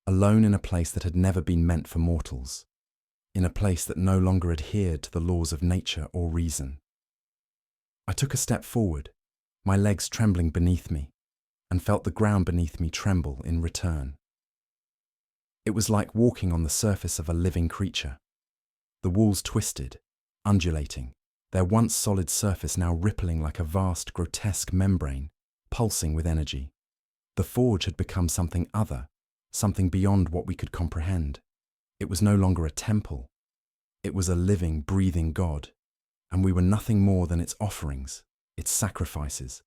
Alone in a place that had never been meant for mortals, in a place that no longer adhered to the laws of nature or reason. I took a step forward, my legs trembling beneath me, and felt the ground beneath me tremble in return. It was like walking on the surface of a living creature. The walls twisted, undulating, their once solid surface now rippling like a vast, grotesque membrane, pulsing with energy. The forge had become something other, something beyond what we could comprehend. It was no longer a temple. It was a living, breathing God, and we were nothing more than its offerings, its sacrifices.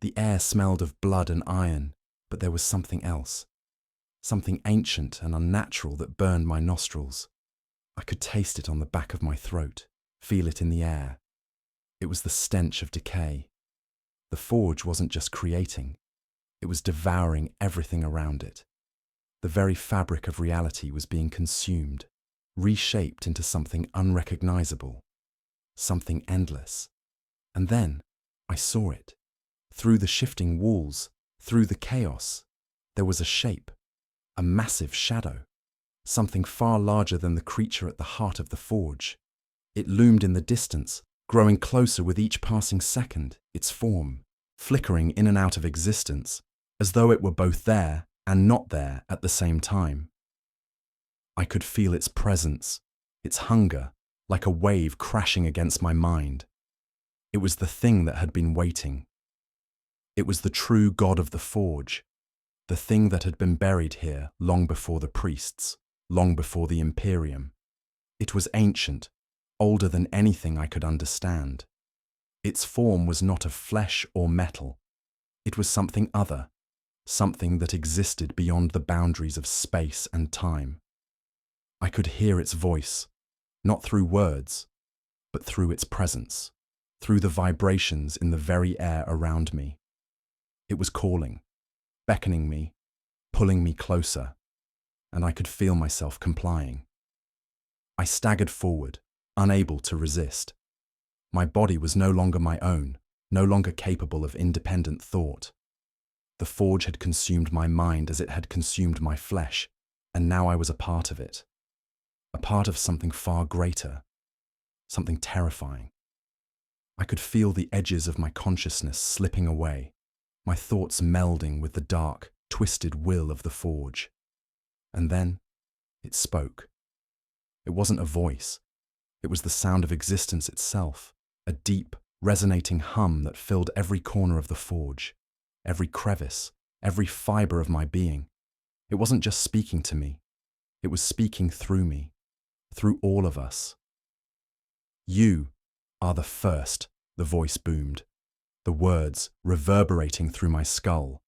The air smelled of blood and iron, but there was something else, something ancient and unnatural that burned my nostrils. I could taste it on the back of my throat, feel it in the air. It was the stench of decay. The forge wasn't just creating, it was devouring everything around it. The very fabric of reality was being consumed, reshaped into something unrecognizable, something endless. And then I saw it. Through the shifting walls, through the chaos, there was a shape, a massive shadow, something far larger than the creature at the heart of the forge. It loomed in the distance, growing closer with each passing second, its form, flickering in and out of existence, as though it were both there and not there at the same time. I could feel its presence, its hunger, like a wave crashing against my mind. It was the thing that had been waiting. It was the true God of the Forge, the thing that had been buried here long before the priests, long before the Imperium. It was ancient, older than anything I could understand. Its form was not of flesh or metal. It was something other, something that existed beyond the boundaries of space and time. I could hear its voice, not through words, but through its presence, through the vibrations in the very air around me. It was calling, beckoning me, pulling me closer, and I could feel myself complying. I staggered forward, unable to resist. My body was no longer my own, no longer capable of independent thought. The Forge had consumed my mind as it had consumed my flesh, and now I was a part of it. A part of something far greater, something terrifying. I could feel the edges of my consciousness slipping away, my thoughts melding with the dark, twisted will of the Forge. And then it spoke. It wasn't a voice. It was the sound of existence itself, a deep, resonating hum that filled every corner of the Forge, every crevice, every fiber of my being. It wasn't just speaking to me. It was speaking through me, through all of us. You are the first, the voice boomed, the words reverberating through my skull,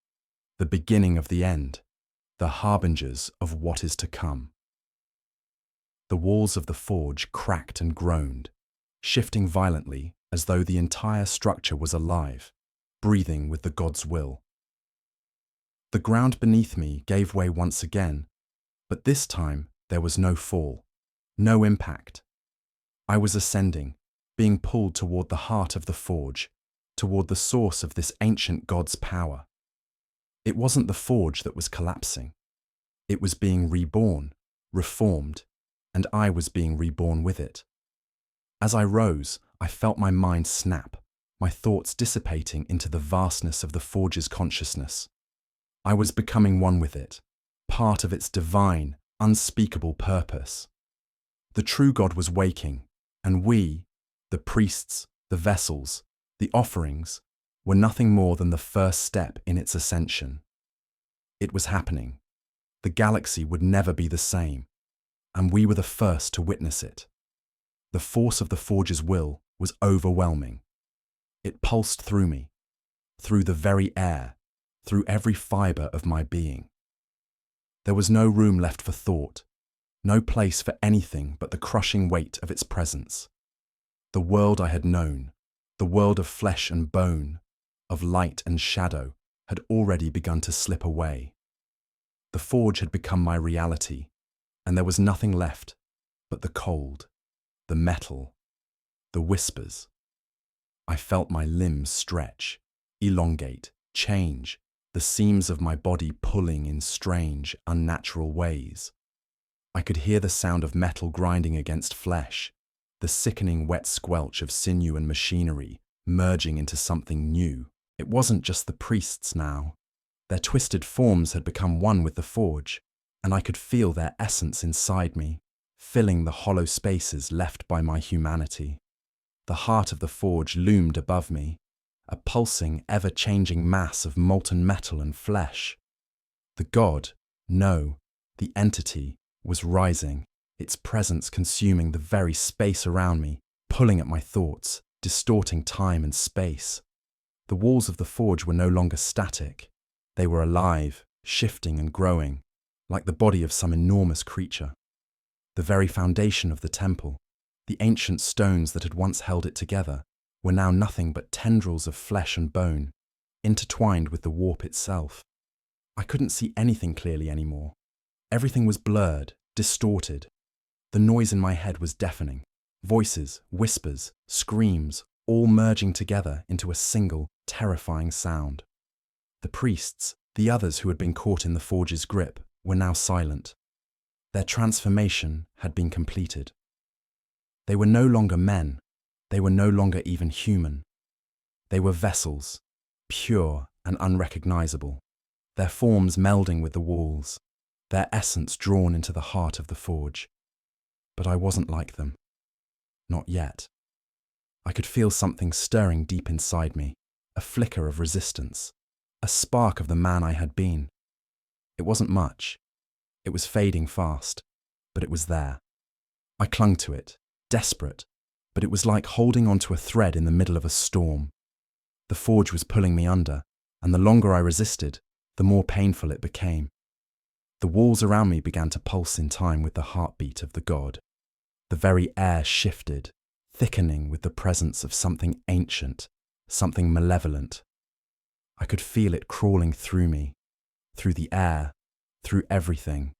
the beginning of the end, the harbingers of what is to come. The walls of the Forge cracked and groaned, shifting violently as though the entire structure was alive, breathing with the God's will. The ground beneath me gave way once again, but this time there was no fall, no impact. I was ascending, being pulled toward the heart of the Forge, toward the source of this ancient God's power. It wasn't the Forge that was collapsing. It was being reborn, reformed, and I was being reborn with it. As I rose, I felt my mind snap, my thoughts dissipating into the vastness of the Forge's consciousness. I was becoming one with it, part of its divine, unspeakable purpose. The true God was waking, and we, the priests, the vessels, the offerings, were nothing more than the first step in its ascension. It was happening. The galaxy would never be the same, and we were the first to witness it. The force of the Forge's will was overwhelming. It pulsed through me, through the very air, through every fiber of my being. There was no room left for thought, no place for anything but the crushing weight of its presence. The world I had known, the world of flesh and bone, of light and shadow, had already begun to slip away. The Forge had become my reality, and there was nothing left but the cold, the metal, the whispers. I felt my limbs stretch, elongate, change, the seams of my body pulling in strange, unnatural ways. I could hear the sound of metal grinding against flesh, the sickening wet squelch of sinew and machinery merging into something new. It wasn't just the priests now. Their twisted forms had become one with the Forge, and I could feel their essence inside me, filling the hollow spaces left by my humanity. The heart of the Forge loomed above me, a pulsing, ever-changing mass of molten metal and flesh. The God, no, the entity, was rising, its presence consuming the very space around me, pulling at my thoughts, distorting time and space. The walls of the Forge were no longer static. They were alive, shifting and growing, like the body of some enormous creature. The very foundation of the temple, the ancient stones that had once held it together, were now nothing but tendrils of flesh and bone, intertwined with the warp itself. I couldn't see anything clearly anymore. Everything was blurred, distorted. The noise in my head was deafening. Voices, whispers, screams, all merging together into a single, terrifying sound. The priests, the others who had been caught in the Forge's grip, were now silent. Their transformation had been completed. They were no longer men. They were no longer even human. They were vessels, pure and unrecognizable, their forms melding with the walls, their essence drawn into the heart of the forge. But I wasn't like them. Not yet. I could feel something stirring deep inside me, a flicker of resistance, a spark of the man I had been. It wasn't much. It was fading fast, but it was there. I clung to it, desperate, but it was like holding onto a thread in the middle of a storm. The forge was pulling me under, and the longer I resisted, the more painful it became. The walls around me began to pulse in time with the heartbeat of the god. The very air shifted, thickening with the presence of something ancient, something malevolent. I could feel it crawling through me, through the air, through everything.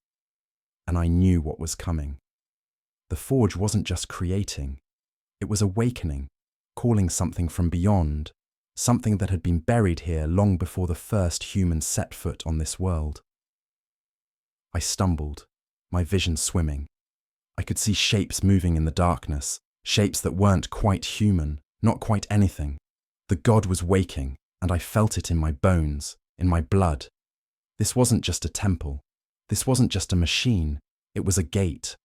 And I knew what was coming. The forge wasn't just creating, it was awakening, calling something from beyond, something that had been buried here long before the first humans set foot on this world. I stumbled, my vision swimming. I could see shapes moving in the darkness, shapes that weren't quite human, not quite anything. The god was waking, and I felt it in my bones, in my blood. This wasn't just a temple. This wasn't just a machine. It was a gate,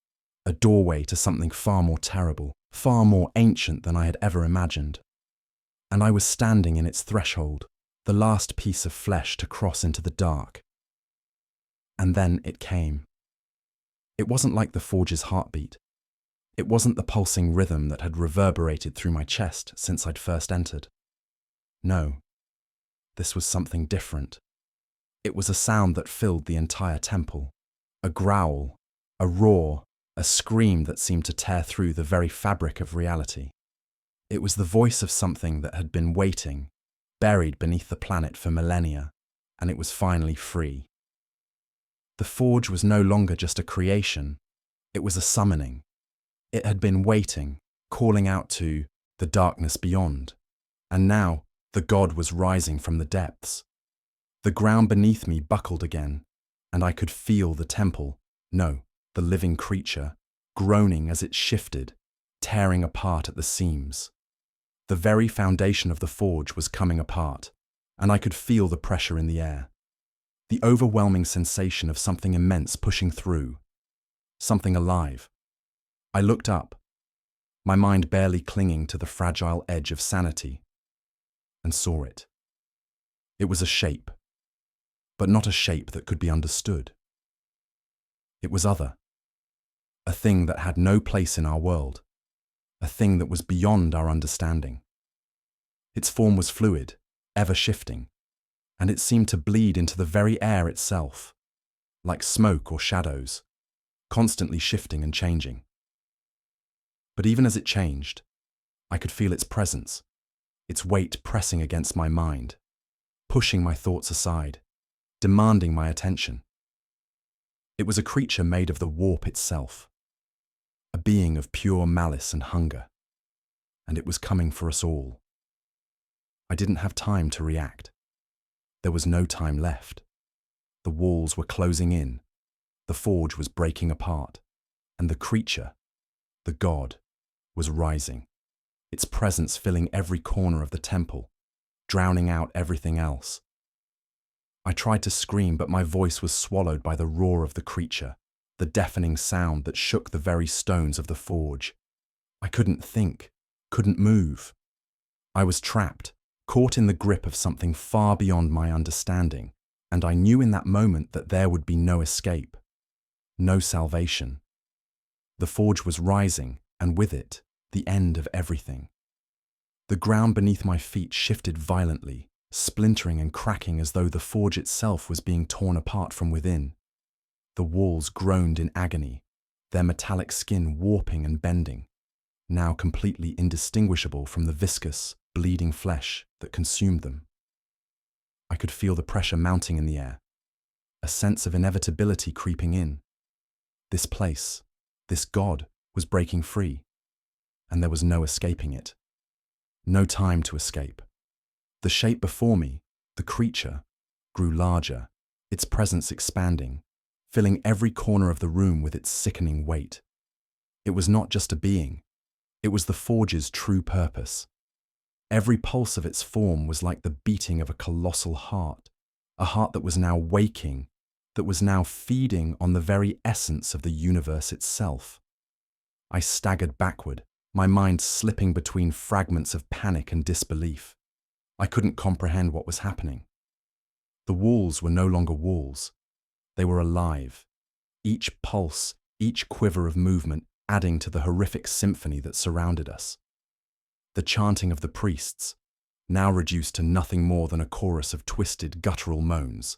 a doorway to something far more terrible, far more ancient than I had ever imagined. And I was standing in its threshold, the last piece of flesh to cross into the dark. And then it came. It wasn't like the forge's heartbeat. It wasn't the pulsing rhythm that had reverberated through my chest since I'd first entered. No, this was something different. It was a sound that filled the entire temple. A growl, a roar, a scream that seemed to tear through the very fabric of reality. It was the voice of something that had been waiting, buried beneath the planet for millennia, and it was finally free. The forge was no longer just a creation, it was a summoning. It had been waiting, calling out to the darkness beyond, and now the god was rising from the depths. The ground beneath me buckled again, and I could feel the temple, no, the living creature, groaning as it shifted, tearing apart at the seams. The very foundation of the forge was coming apart, and I could feel the pressure in the air. The overwhelming sensation of something immense pushing through, something alive. I looked up, my mind barely clinging to the fragile edge of sanity, and saw it. It was a shape, but not a shape that could be understood. It was other, a thing that had no place in our world, a thing that was beyond our understanding. Its form was fluid, ever shifting, and it seemed to bleed into the very air itself, like smoke or shadows, constantly shifting and changing. But even as it changed, I could feel its presence, its weight pressing against my mind, pushing my thoughts aside, demanding my attention. It was a creature made of the warp itself, a being of pure malice and hunger, and it was coming for us all. I didn't have time to react. There was no time left. The walls were closing in, the forge was breaking apart, and the creature, the god, was rising, its presence filling every corner of the temple, drowning out everything else. I tried to scream, but my voice was swallowed by the roar of the creature, the deafening sound that shook the very stones of the forge. I couldn't think, couldn't move. I was trapped, caught in the grip of something far beyond my understanding, and I knew in that moment that there would be no escape, no salvation. The forge was rising, and with it, the end of everything. The ground beneath my feet shifted violently, splintering and cracking as though the forge itself was being torn apart from within. The walls groaned in agony, their metallic skin warping and bending, now completely indistinguishable from the viscous, bleeding flesh that consumed them. I could feel the pressure mounting in the air, a sense of inevitability creeping in. This place, this god, was breaking free, and there was no escaping it. No time to escape. The shape before me, the creature, grew larger, its presence expanding, filling every corner of the room with its sickening weight. It was not just a being, it was the forge's true purpose. Every pulse of its form was like the beating of a colossal heart, a heart that was now waking, that was now feeding on the very essence of the universe itself. I staggered backward, my mind slipping between fragments of panic and disbelief. I couldn't comprehend what was happening. The walls were no longer walls. They were alive, each pulse, each quiver of movement adding to the horrific symphony that surrounded us. The chanting of the priests, now reduced to nothing more than a chorus of twisted, guttural moans,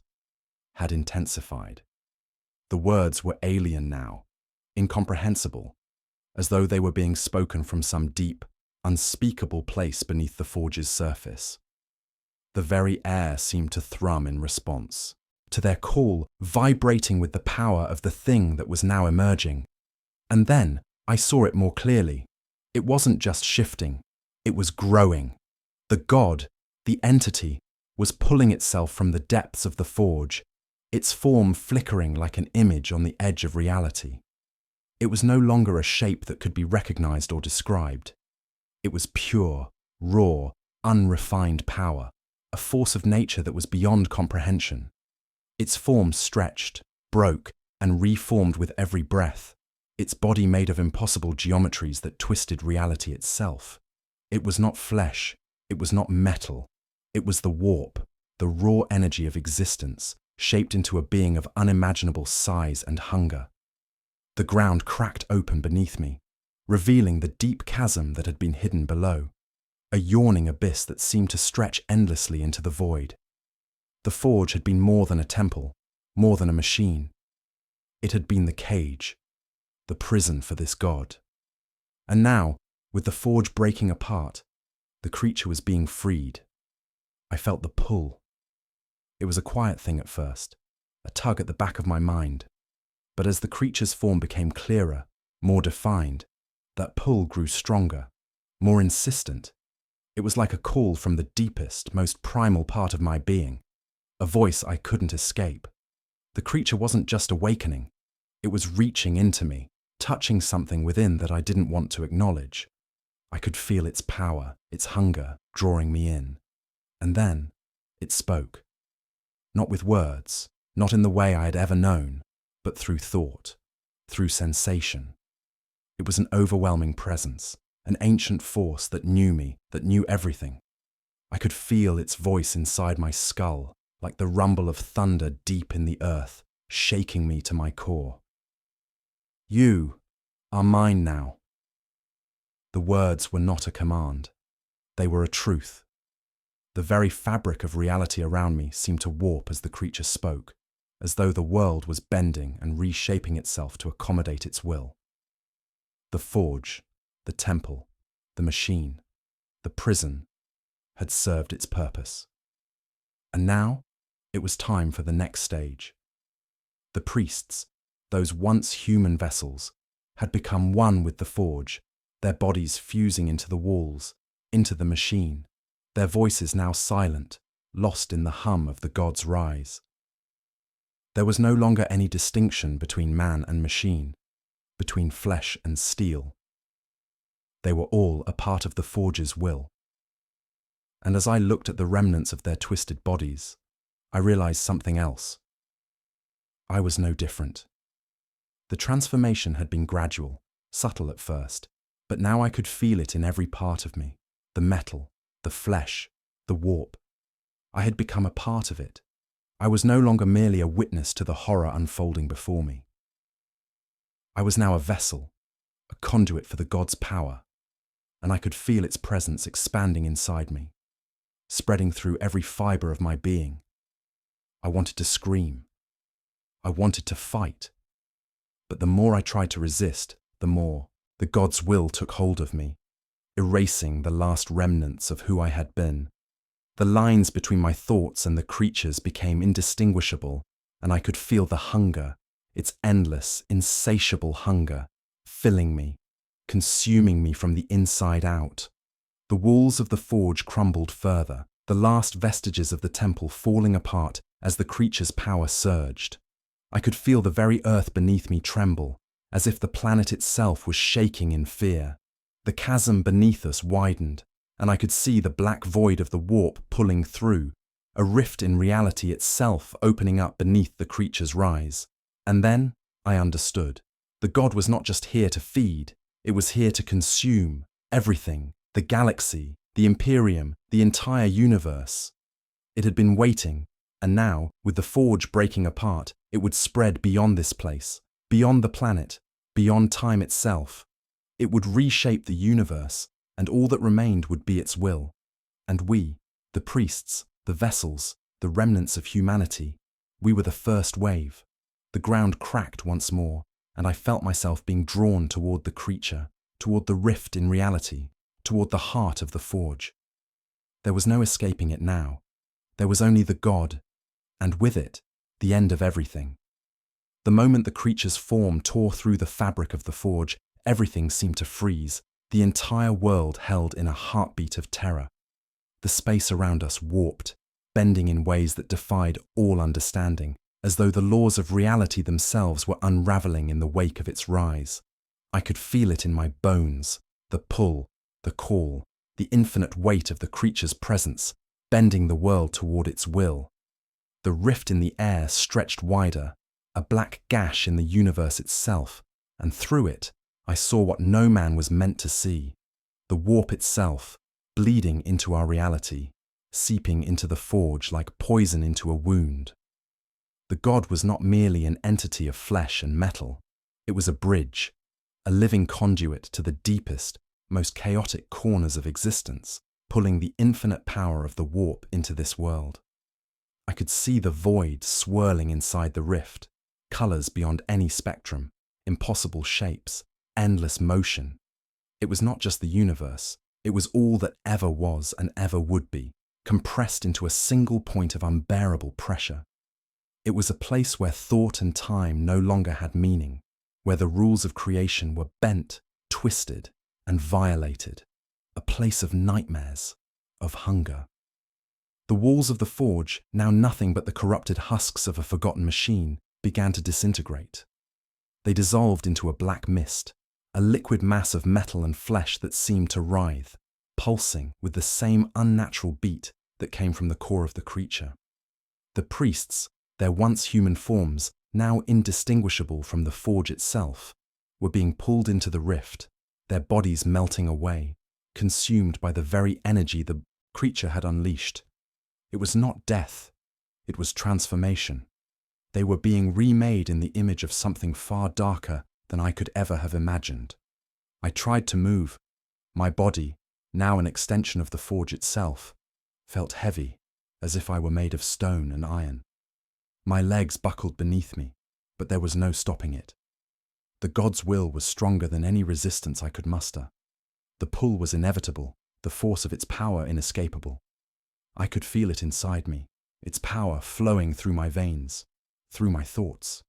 had intensified. The words were alien now, incomprehensible, as though they were being spoken from some deep, unspeakable place beneath the forge's surface. The very air seemed to thrum in response to their call, vibrating with the power of the thing that was now emerging. And then I saw it more clearly. It wasn't just shifting, it was growing. The god, the entity, was pulling itself from the depths of the forge, its form flickering like an image on the edge of reality. It was no longer a shape that could be recognized or described. It was pure, raw, unrefined power, a force of nature that was beyond comprehension. Its form stretched, broke, and reformed with every breath, its body made of impossible geometries that twisted reality itself. It was not flesh, it was not metal, it was the warp, the raw energy of existence, shaped into a being of unimaginable size and hunger. The ground cracked open beneath me, revealing the deep chasm that had been hidden below, a yawning abyss that seemed to stretch endlessly into the void. The forge had been more than a temple, more than a machine. It had been the cage, the prison for this god. And now, with the forge breaking apart, the creature was being freed. I felt the pull. It was a quiet thing at first, a tug at the back of my mind. But as the creature's form became clearer, more defined, that pull grew stronger, more insistent. It was like a call from the deepest, most primal part of my being, a voice I couldn't escape. The creature wasn't just awakening, it was reaching into me, touching something within that I didn't want to acknowledge. I could feel its power, its hunger, drawing me in. And then, it spoke. Not with words, not in the way I had ever known, but through thought, through sensation. It was an overwhelming presence, an ancient force that knew me, that knew everything. I could feel its voice inside my skull, like the rumble of thunder deep in the earth, shaking me to my core. You are mine now. The words were not a command. They were a truth. The very fabric of reality around me seemed to warp as the creature spoke, as though the world was bending and reshaping itself to accommodate its will. The forge, the temple, the machine, the prison had served its purpose. And now it was time for the next stage. The priests, those once human vessels, had become one with the forge, their bodies fusing into the walls, into the machine, their voices now silent, lost in the hum of the god's rise. There was no longer any distinction between man and machine, between flesh and steel. They were all a part of the forge's will. And as I looked at the remnants of their twisted bodies, I realized something else. I was no different. The transformation had been gradual, subtle at first, but now I could feel it in every part of me, the metal, the flesh, the warp. I had become a part of it. I was no longer merely a witness to the horror unfolding before me. I was now a vessel, a conduit for the god's power, and I could feel its presence expanding inside me, spreading through every fiber of my being. I wanted to scream. I wanted to fight. But the more I tried to resist, the more the god's will took hold of me, erasing the last remnants of who I had been. The lines between my thoughts and the creatures became indistinguishable, and I could feel the hunger, its endless, insatiable hunger, filling me, consuming me from the inside out. The walls of the forge crumbled further, the last vestiges of the temple falling apart as the creature's power surged. I could feel the very earth beneath me tremble, as if the planet itself was shaking in fear. The chasm beneath us widened, and I could see the black void of the warp pulling through, a rift in reality itself opening up beneath the creature's rise. And then I understood. The god was not just here to feed, it was here to consume everything, the galaxy, the Imperium, the entire universe. It had been waiting, and now, with the forge breaking apart, it would spread beyond this place, beyond the planet, beyond time itself. It would reshape the universe, and all that remained would be its will. And we, the priests, the vessels, the remnants of humanity, we were the first wave. The ground cracked once more, and I felt myself being drawn toward the creature, toward the rift in reality, toward the heart of the forge. There was no escaping it now. There was only the god, and with it, the end of everything. The moment the creature's form tore through the fabric of the forge, everything seemed to freeze, the entire world held in a heartbeat of terror. The space around us warped, bending in ways that defied all understanding, as though the laws of reality themselves were unraveling in the wake of its rise. I could feel it in my bones, the pull, the call, the infinite weight of the creature's presence, bending the world toward its will. The rift in the air stretched wider, a black gash in the universe itself, and through it, I saw what no man was meant to see, the warp itself, bleeding into our reality, seeping into the forge like poison into a wound. The god was not merely an entity of flesh and metal. It was a bridge, a living conduit to the deepest, most chaotic corners of existence, pulling the infinite power of the warp into this world. I could see the void swirling inside the rift, colors beyond any spectrum, impossible shapes, endless motion. It was not just the universe, it was all that ever was and ever would be, compressed into a single point of unbearable pressure. It was a place where thought and time no longer had meaning, where the rules of creation were bent, twisted, and violated, a place of nightmares, of hunger. The walls of the forge, now nothing but the corrupted husks of a forgotten machine, began to disintegrate. They dissolved into a black mist, a liquid mass of metal and flesh that seemed to writhe, pulsing with the same unnatural beat that came from the core of the creature. The priests, their once human forms, now indistinguishable from the forge itself, were being pulled into the rift, their bodies melting away, consumed by the very energy the creature had unleashed. It was not death, it was transformation. They were being remade in the image of something far darker than I could ever have imagined. I tried to move. My body, now an extension of the forge itself, felt heavy, as if I were made of stone and iron. My legs buckled beneath me, but there was no stopping it. The god's will was stronger than any resistance I could muster. The pull was inevitable, the force of its power inescapable. I could feel it inside me, its power flowing through my veins, through my thoughts.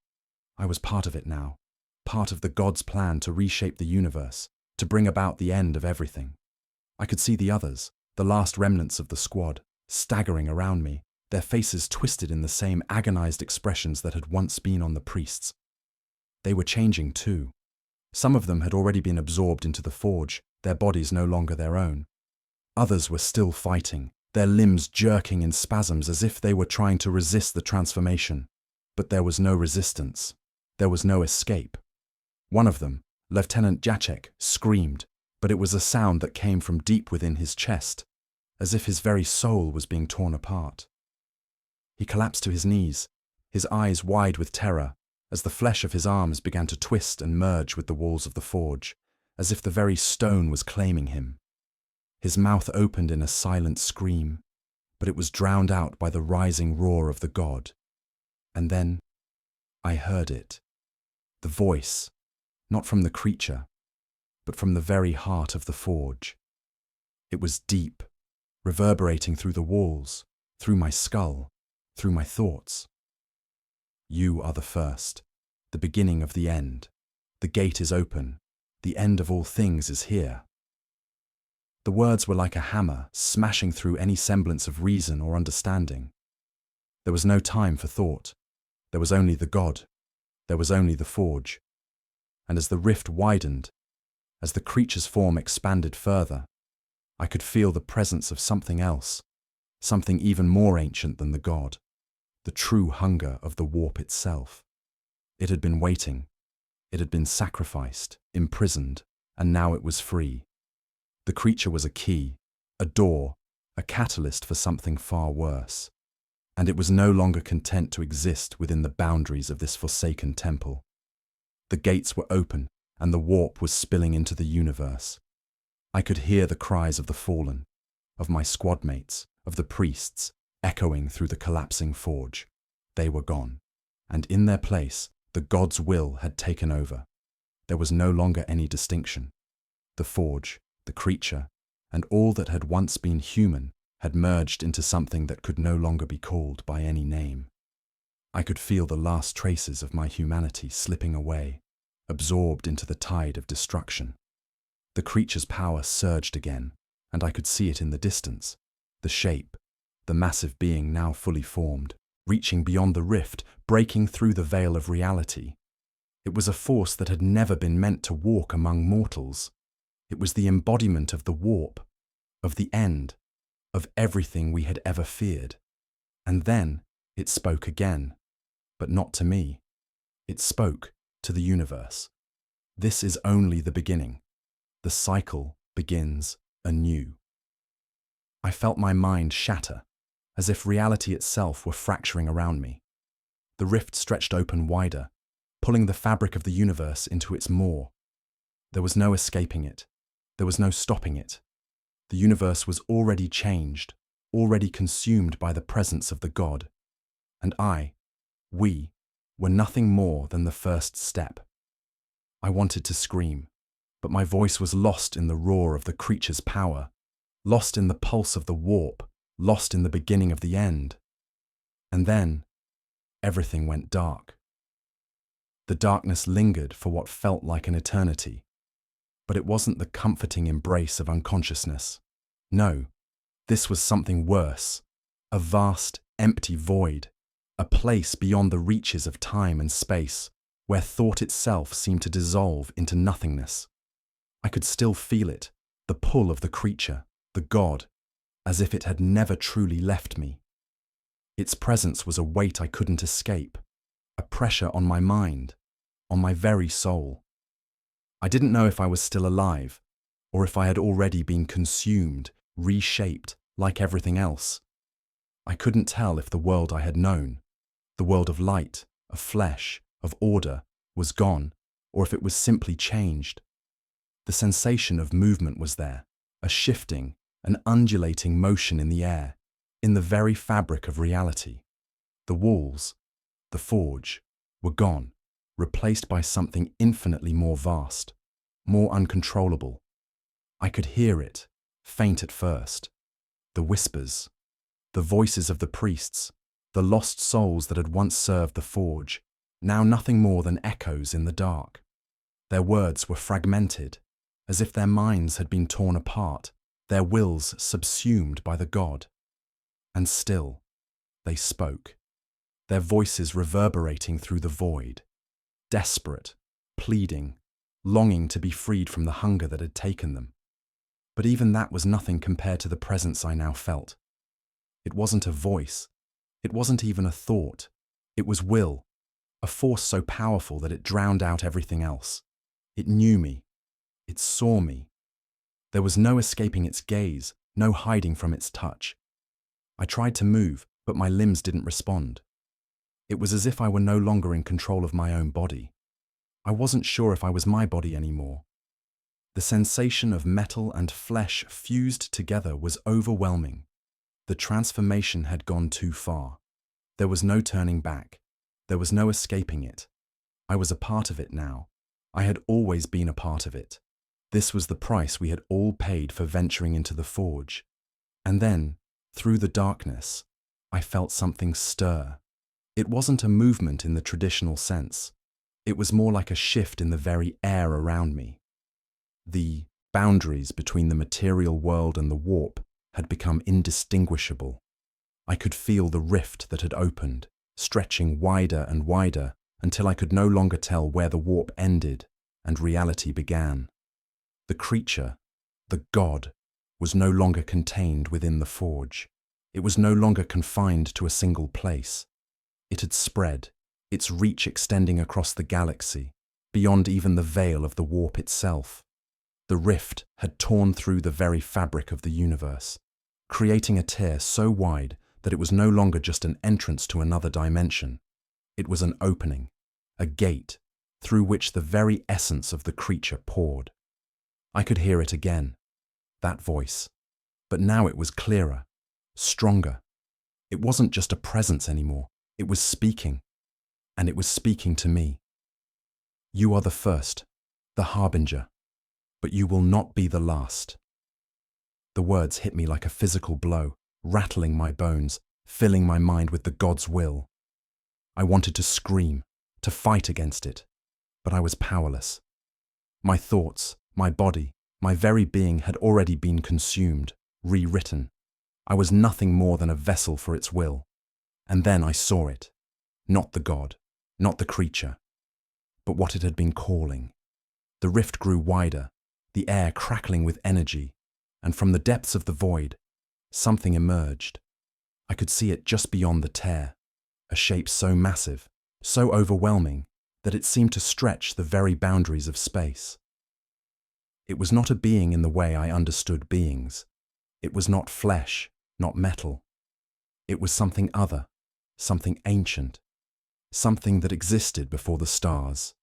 I was part of it now, part of the god's plan to reshape the universe, to bring about the end of everything. I could see the others, the last remnants of the squad, staggering around me, their faces twisted in the same agonized expressions that had once been on the priests. They were changing too. Some of them had already been absorbed into the forge, their bodies no longer their own. Others were still fighting, their limbs jerking in spasms as if they were trying to resist the transformation. But there was no resistance. There was no escape. One of them, Lieutenant Jacek, screamed, but it was a sound that came from deep within his chest, as if his very soul was being torn apart. He collapsed to his knees, his eyes wide with terror, as the flesh of his arms began to twist and merge with the walls of the forge, as if the very stone was claiming him. His mouth opened in a silent scream, but it was drowned out by the rising roar of the god. And then I heard it, the voice, not from the creature, but from the very heart of the forge. It was deep, reverberating through the walls, through my skull, through my thoughts. You are the first, the beginning of the end. The gate is open. The end of all things is here. The words were like a hammer, smashing through any semblance of reason or understanding. There was no time for thought. There was only the god. There was only the forge. And as the rift widened, as the creature's form expanded further, I could feel the presence of something else, something even more ancient than the god, the true hunger of the warp itself. It had been waiting. It had been sacrificed, imprisoned, and now it was free. The creature was a key, a door, a catalyst for something far worse. And it was no longer content to exist within the boundaries of this forsaken temple. The gates were open, and the warp was spilling into the universe. I could hear the cries of the fallen, of my squad mates, of the priests, echoing through the collapsing forge. They were gone, and in their place, the god's will had taken over. There was no longer any distinction. The forge, the creature, and all that had once been human had merged into something that could no longer be called by any name. I could feel the last traces of my humanity slipping away, absorbed into the tide of destruction. The creature's power surged again, and I could see it in the distance. The shape, the massive being now fully formed, reaching beyond the rift, breaking through the veil of reality. It was a force that had never been meant to walk among mortals. It was the embodiment of the warp, of the end, of everything we had ever feared. And then it spoke again, but not to me. It spoke to the universe. This is only the beginning. The cycle begins anew. I felt my mind shatter, as if reality itself were fracturing around me. The rift stretched open wider, pulling the fabric of the universe into its maw. There was no escaping it. There was no stopping it. The universe was already changed, already consumed by the presence of the god. And we, were nothing more than the first step. I wanted to scream, but my voice was lost in the roar of the creature's power, lost in the pulse of the warp, lost in the beginning of the end. And then, everything went dark. The darkness lingered for what felt like an eternity. But it wasn't the comforting embrace of unconsciousness. No, this was something worse. A vast, empty void. A place beyond the reaches of time and space, where thought itself seemed to dissolve into nothingness. I could still feel it, the pull of the creature, the god, as if it had never truly left me. Its presence was a weight I couldn't escape, a pressure on my mind, on my very soul. I didn't know if I was still alive, or if I had already been consumed, reshaped, like everything else. I couldn't tell if the world I had known, the world of light, of flesh, of order, was gone, or if it was simply changed. The sensation of movement was there, a shifting, an undulating motion in the air, in the very fabric of reality. The walls, the forge, were gone, replaced by something infinitely more vast, more uncontrollable. I could hear it, faint at first. The whispers, the voices of the priests, the lost souls that had once served the forge, now nothing more than echoes in the dark. Their words were fragmented, as if their minds had been torn apart, their wills subsumed by the god. And still, they spoke, their voices reverberating through the void, desperate, pleading, longing to be freed from the hunger that had taken them. But even that was nothing compared to the presence I now felt. It wasn't a voice. It wasn't even a thought. It was will, a force so powerful that it drowned out everything else. It knew me. It saw me. There was no escaping its gaze, no hiding from its touch. I tried to move, but my limbs didn't respond. It was as if I were no longer in control of my own body. I wasn't sure if I was my body anymore. The sensation of metal and flesh fused together was overwhelming. The transformation had gone too far. There was no turning back. There was no escaping it. I was a part of it now. I had always been a part of it. This was the price we had all paid for venturing into the forge. And then, through the darkness, I felt something stir. It wasn't a movement in the traditional sense. It was more like a shift in the very air around me. The boundaries between the material world and the warp had become indistinguishable. I could feel the rift that had opened, stretching wider and wider until I could no longer tell where the warp ended and reality began. The creature, the god, was no longer contained within the forge. It was no longer confined to a single place. It had spread, its reach extending across the galaxy, beyond even the veil of the warp itself. The rift had torn through the very fabric of the universe, creating a tear so wide that it was no longer just an entrance to another dimension. It was an opening, a gate, through which the very essence of the creature poured. I could hear it again, that voice, but now it was clearer, stronger. It wasn't just a presence anymore, it was speaking, and it was speaking to me. You are the first, the harbinger, but you will not be the last. The words hit me like a physical blow, rattling my bones, filling my mind with the God's will. I wanted to scream, to fight against it, but I was powerless. My thoughts, my body, my very being had already been consumed, rewritten. I was nothing more than a vessel for its will. And then I saw it, not the God, not the creature, but what it had been calling. The rift grew wider, the air crackling with energy, and from the depths of the void, something emerged. I could see it just beyond the tear, a shape so massive, so overwhelming, that it seemed to stretch the very boundaries of space. It was not a being in the way I understood beings. It was not flesh, not metal. It was something other, something ancient, something that existed before the stars,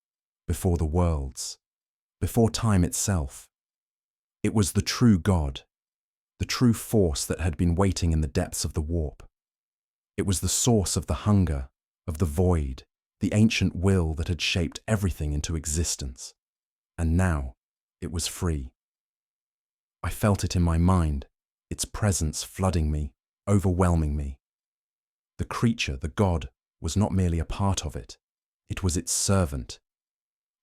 before the worlds, before time itself. It was the true God, the true force that had been waiting in the depths of the warp. It was the source of the hunger, of the void, the ancient will that had shaped everything into existence. And now, it was free. I felt it in my mind, its presence flooding me, overwhelming me. The creature, the God, was not merely a part of it. It was its servant.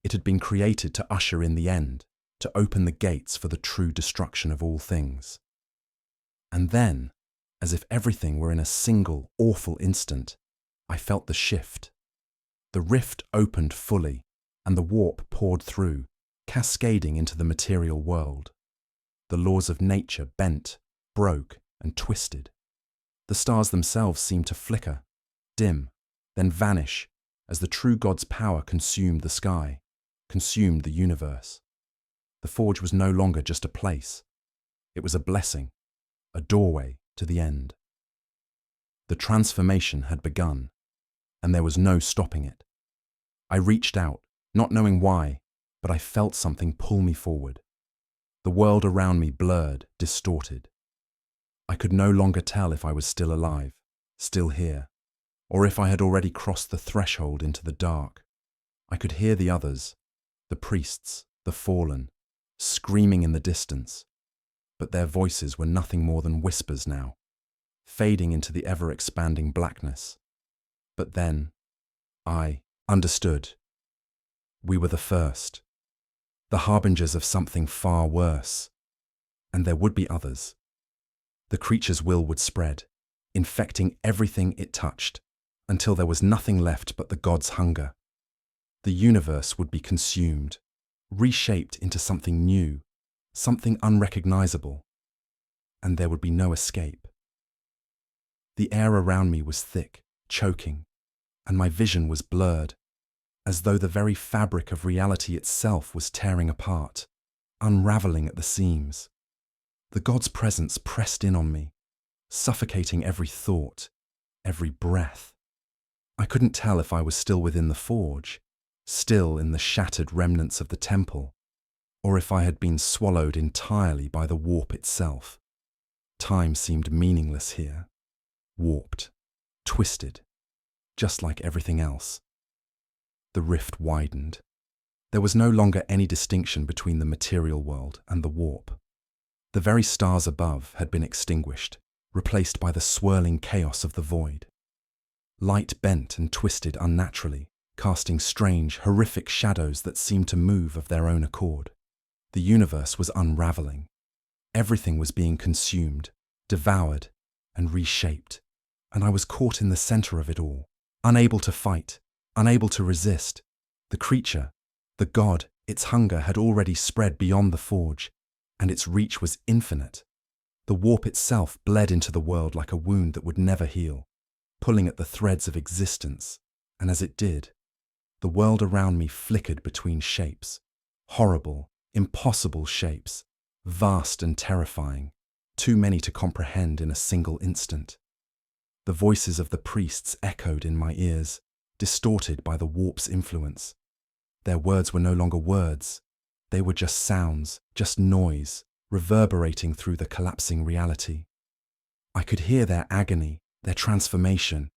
It had been created to usher in the end, to open the gates for the true destruction of all things. And then, as if everything were in a single, awful instant, I felt the shift. The rift opened fully, and the warp poured through, cascading into the material world. The laws of nature bent, broke, and twisted. The stars themselves seemed to flicker, dim, then vanish, as the true God's power consumed the sky, consumed the universe. The forge was no longer just a place. It was a blessing, a doorway to the end. The transformation had begun, and there was no stopping it. I reached out, not knowing why, but I felt something pull me forward. The world around me blurred, distorted. I could no longer tell if I was still alive, still here, or if I had already crossed the threshold into the dark. I could hear the others, the priests, the fallen, screaming in the distance, but their voices were nothing more than whispers now, fading into the ever-expanding blackness. But then, I understood. We were the first, the harbingers of something far worse, and there would be others. The creature's will would spread, infecting everything it touched, until there was nothing left but the God's hunger. The universe would be consumed, reshaped into something new, something unrecognizable, and there would be no escape. The air around me was thick, choking, and my vision was blurred, as though the very fabric of reality itself was tearing apart, unraveling at the seams. The God's presence pressed in on me, suffocating every thought, every breath. I couldn't tell if I was still within the forge, still in the shattered remnants of the temple, or if I had been swallowed entirely by the warp itself. Time seemed meaningless here, warped, twisted, just like everything else. The rift widened. There was no longer any distinction between the material world and the warp. The very stars above had been extinguished, replaced by the swirling chaos of the void. Light bent and twisted unnaturally, casting strange, horrific shadows that seemed to move of their own accord. The universe was unraveling. Everything was being consumed, devoured, and reshaped, and I was caught in the center of it all, unable to fight, unable to resist. The creature, the God, its hunger had already spread beyond the forge, and its reach was infinite, The warp itself bled into the world like a wound that would never heal, pulling at the threads of existence, and as it did, the world around me flickered between shapes, horrible, impossible shapes, vast and terrifying, too many to comprehend in a single instant. The voices of the priests echoed in my ears, distorted by the warp's influence. Their words were no longer words. They were just sounds, just noise, reverberating through the collapsing reality. I could hear their agony, their transformation,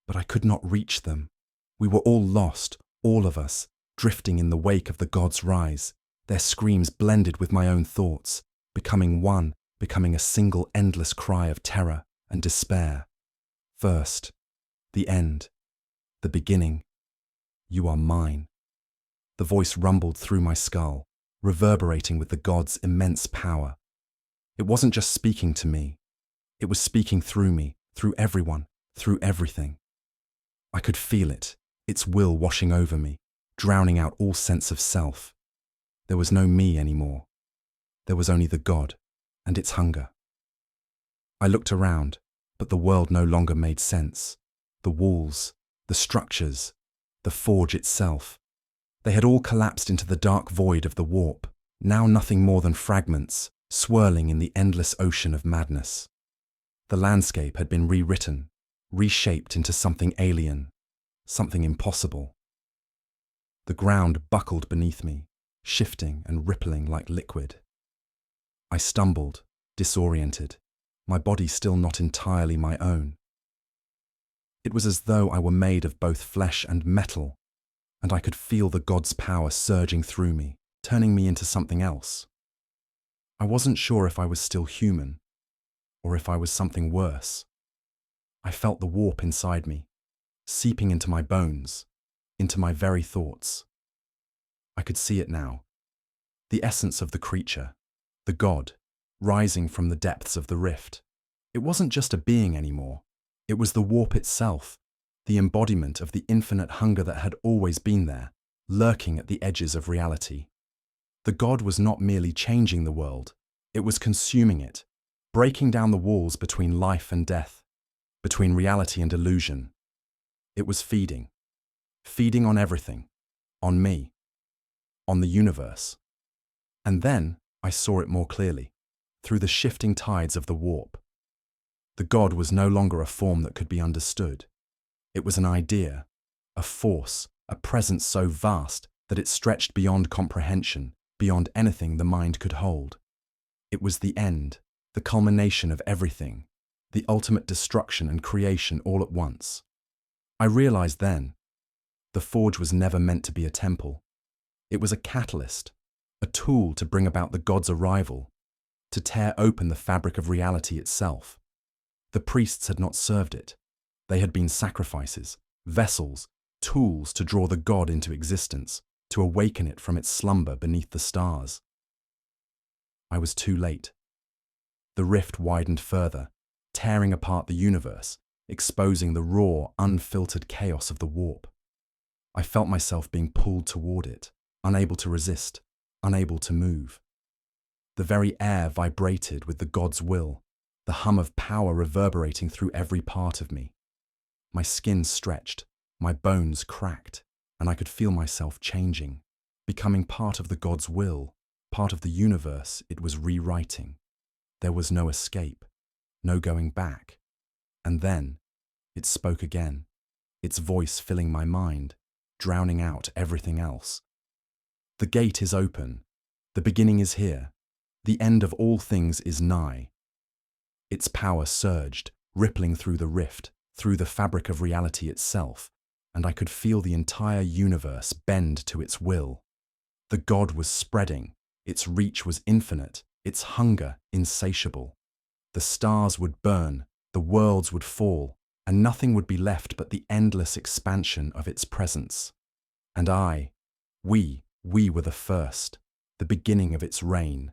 but I could not reach them. We were all lost, all of us, drifting in the wake of the gods' rise, their screams blended with my own thoughts, becoming one, becoming a single endless cry of terror and despair. First, the end, the beginning. You are mine. The voice rumbled through my skull, reverberating with the gods' immense power. It wasn't just speaking to me. It was speaking through me, through everyone, through everything. I could feel it, its will washing over me, drowning out all sense of self. There was no me anymore. There was only the god and its hunger. I looked around, but the world no longer made sense. The walls, the structures, the forge itself. They had all collapsed into the dark void of the warp, now nothing more than fragments, swirling in the endless ocean of madness. The landscape had been rewritten, reshaped into something alien, something impossible. The ground buckled beneath me, shifting and rippling like liquid. I stumbled, disoriented, my body still not entirely my own. It was as though I were made of both flesh and metal, and I could feel the god's power surging through me, turning me into something else. I wasn't sure if I was still human, or if I was something worse. I felt the warp inside me, seeping into my bones, into my very thoughts. I could see it now. The essence of the creature, the god, rising from the depths of the rift. It wasn't just a being anymore. It was the warp itself, the embodiment of the infinite hunger that had always been there, lurking at the edges of reality. The god was not merely changing the world, it was consuming it, breaking down the walls between life and death, between reality and illusion. It was feeding on everything, on me, on the universe. And then I saw it more clearly, through the shifting tides of the warp. The god was no longer a form that could be understood. It was an idea, a force, a presence so vast that it stretched beyond comprehension, beyond anything the mind could hold. It was the end, the culmination of everything, the ultimate destruction and creation all at once. I realized then, the forge was never meant to be a temple. It was a catalyst, a tool to bring about the god's arrival, to tear open the fabric of reality itself. The priests had not served it. They had been sacrifices, vessels, tools to draw the god into existence, to awaken it from its slumber beneath the stars. I was too late. The rift widened further, tearing apart the universe, exposing the raw, unfiltered chaos of the warp. I felt myself being pulled toward it, unable to resist, unable to move. The very air vibrated with the god's will, the hum of power reverberating through every part of me. My skin stretched, my bones cracked, and I could feel myself changing, becoming part of the god's will, part of the universe it was rewriting. There was no escape, no going back. And then, it spoke again, its voice filling my mind, drowning out everything else. The gate is open, the beginning is here, the end of all things is nigh. Its power surged, rippling through the rift, through the fabric of reality itself, and I could feel the entire universe bend to its will. The god was spreading, its reach was infinite, its hunger insatiable. The stars would burn, the worlds would fall, and nothing would be left but the endless expansion of its presence. And we were the first, the beginning of its reign.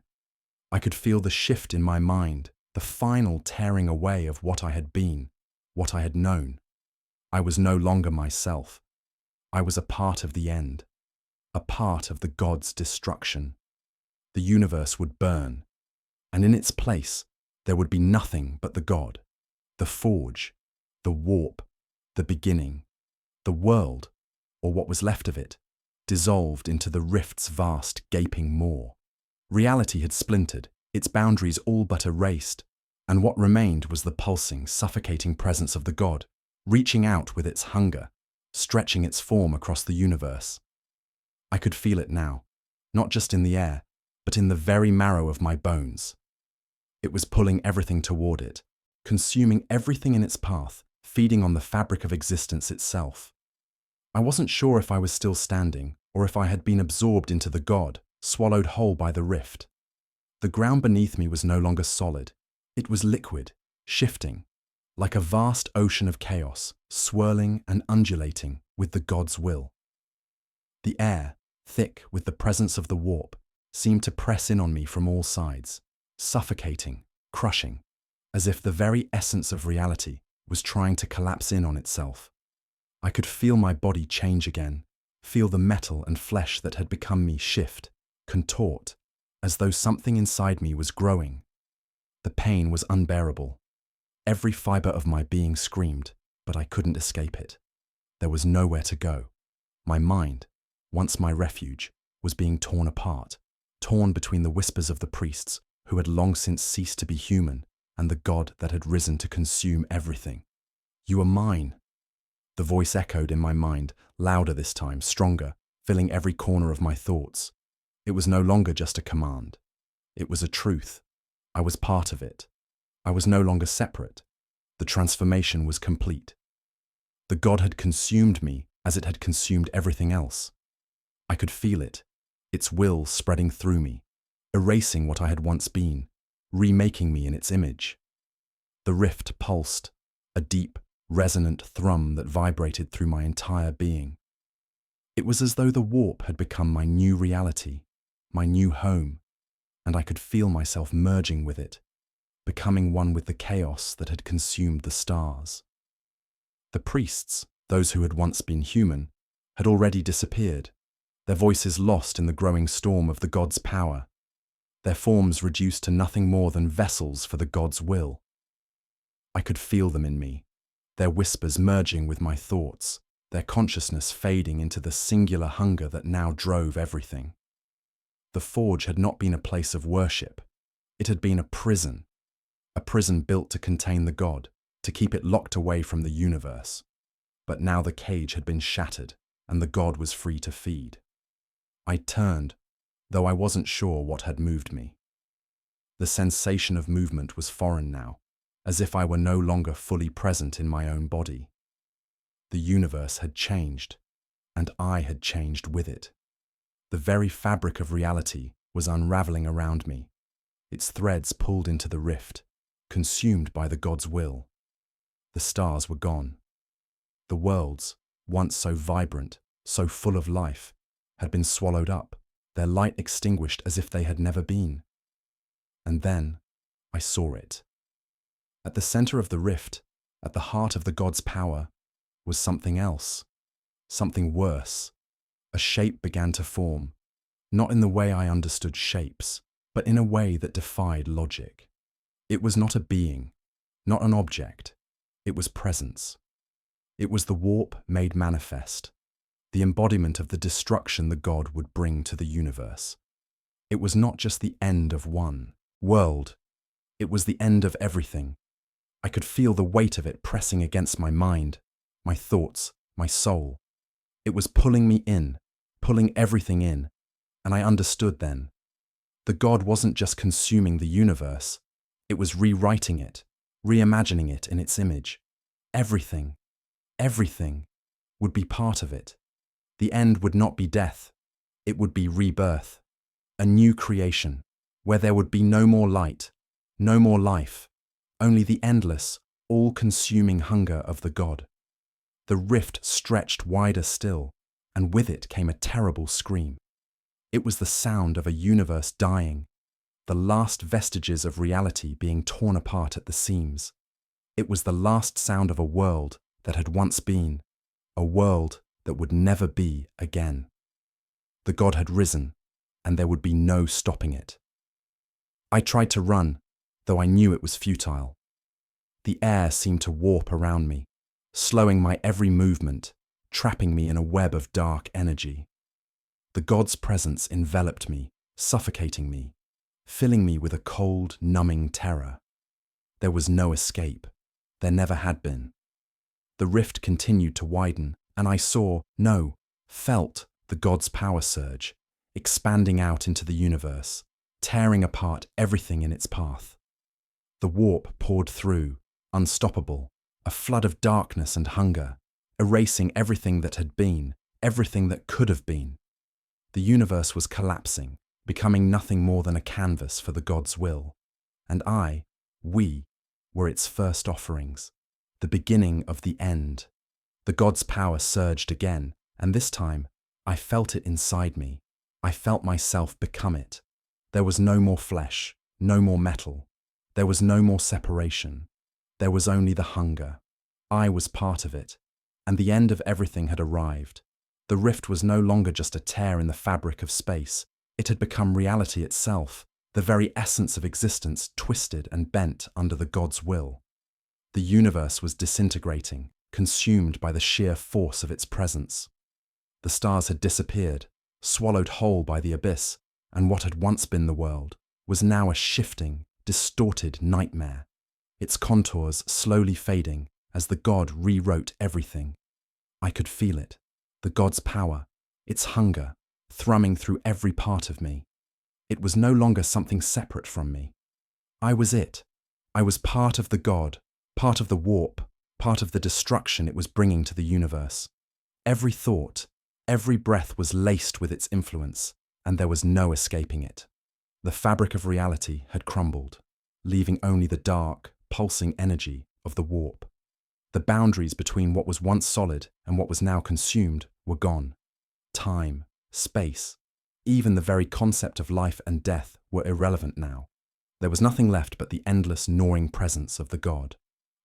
I could feel the shift in my mind, the final tearing away of what I had been, what I had known. I was no longer myself. I was a part of the end, a part of the god's destruction. The universe would burn, and in its place, There would be nothing but the God, the forge, the warp, the beginning, the world, or what was left of it, dissolved into the rift's vast, gaping maw. Reality had splintered, its boundaries all but erased, and what remained was the pulsing, suffocating presence of the God, reaching out with its hunger, stretching its form across the universe. I could feel it now, not just in the air, but in the very marrow of my bones. It was pulling everything toward it, consuming everything in its path, feeding on the fabric of existence itself. I wasn't sure if I was still standing, or if I had been absorbed into the God, swallowed whole by the rift. The ground beneath me was no longer solid. It was liquid, shifting, like a vast ocean of chaos, swirling and undulating with the God's will. The air, thick with the presence of the warp, seemed to press in on me from all sides, suffocating, crushing, as if the very essence of reality was trying to collapse in on itself. I could feel my body change again, feel the metal and flesh that had become me shift, contort, as though something inside me was growing. The pain was unbearable. Every fiber of my being screamed, but I couldn't escape it. There was nowhere to go. My mind, once my refuge, was being torn apart, torn between the whispers of the priests, who had long since ceased to be human, and the God that had risen to consume everything. "You are mine." The voice echoed in my mind, louder this time, stronger, filling every corner of my thoughts. It was no longer just a command. It was a truth. I was part of it. I was no longer separate. The transformation was complete. The God had consumed me as it had consumed everything else. I could feel it, its will spreading through me, erasing what I had once been, remaking me in its image. The rift pulsed, a deep, resonant thrum that vibrated through my entire being. It was as though the warp had become my new reality, my new home, and I could feel myself merging with it, becoming one with the chaos that had consumed the stars. The priests, those who had once been human, had already disappeared, their voices lost in the growing storm of the God's power, their forms reduced to nothing more than vessels for the God's will. I could feel them in me, their whispers merging with my thoughts, their consciousness fading into the singular hunger that now drove everything. The forge had not been a place of worship. It had been a prison built to contain the God, to keep it locked away from the universe. But now the cage had been shattered, and the God was free to feed. I turned, though I wasn't sure what had moved me. The sensation of movement was foreign now, as if I were no longer fully present in my own body. The universe had changed, and I had changed with it. The very fabric of reality was unraveling around me, its threads pulled into the rift, consumed by the God's will. The stars were gone. The worlds, once so vibrant, so full of life, had been swallowed up, their light extinguished as if they had never been. And then I saw it. At the center of the rift, at the heart of the God's power, was something else, something worse. A shape began to form, not in the way I understood shapes, but in a way that defied logic. It was not a being, not an object. It was presence. It was the warp made manifest, the embodiment of the destruction the God would bring to the universe. It was not just the end of one world. It was the end of everything. I could feel the weight of it pressing against my mind, my thoughts, my soul. It was pulling me in, pulling everything in, and I understood then. The God wasn't just consuming the universe, it was rewriting it, reimagining it in its image. Everything would be part of it. The end would not be death, it would be rebirth, a new creation, where there would be no more light, no more life, only the endless, all-consuming hunger of the God. The rift stretched wider still, and with it came a terrible scream. It was the sound of a universe dying, the last vestiges of reality being torn apart at the seams. It was the last sound of a world that had once been, a world that would never be again. The God had risen, and there would be no stopping it. I tried to run, though I knew it was futile. The air seemed to warp around me, slowing my every movement, trapping me in a web of dark energy. The god's presence enveloped me, suffocating me, filling me with a cold, numbing terror. There was no escape. There never had been. The rift continued to widen, and I felt the god's power surge, expanding out into the universe, tearing apart everything in its path. The warp poured through, unstoppable, a flood of darkness and hunger, erasing everything that had been, everything that could have been. The universe was collapsing, becoming nothing more than a canvas for the god's will. And we, were its first offerings, the beginning of the end. The god's power surged again, and this time, I felt it inside me. I felt myself become it. There was no more flesh, no more metal. There was no more separation. There was only the hunger. I was part of it, and the end of everything had arrived. The rift was no longer just a tear in the fabric of space. It had become reality itself, the very essence of existence twisted and bent under the god's will. The universe was disintegrating, consumed by the sheer force of its presence. The stars had disappeared, swallowed whole by the abyss, and what had once been the world was now a shifting, distorted nightmare, its contours slowly fading as the god rewrote everything. I could feel it, the god's power, its hunger, thrumming through every part of me. It was no longer something separate from me. I was it. I was part of the god, part of the warp, part of the destruction it was bringing to the universe. Every thought, every breath was laced with its influence, and there was no escaping it. The fabric of reality had crumbled, leaving only the dark, pulsing energy of the warp. The boundaries between what was once solid and what was now consumed were gone. Time, space, even the very concept of life and death were irrelevant now. There was nothing left but the endless gnawing presence of the god,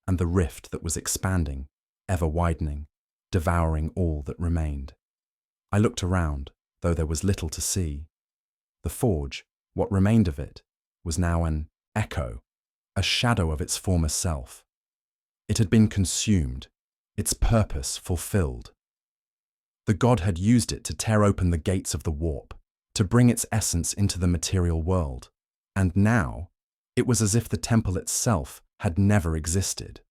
and the rift that was expanding, ever widening, devouring all that remained. I looked around, though there was little to see. The forge, what remained of it, was now an echo, a shadow of its former self. It had been consumed, its purpose fulfilled. The god had used it to tear open the gates of the warp, to bring its essence into the material world, and now it was as if the temple itself had never existed.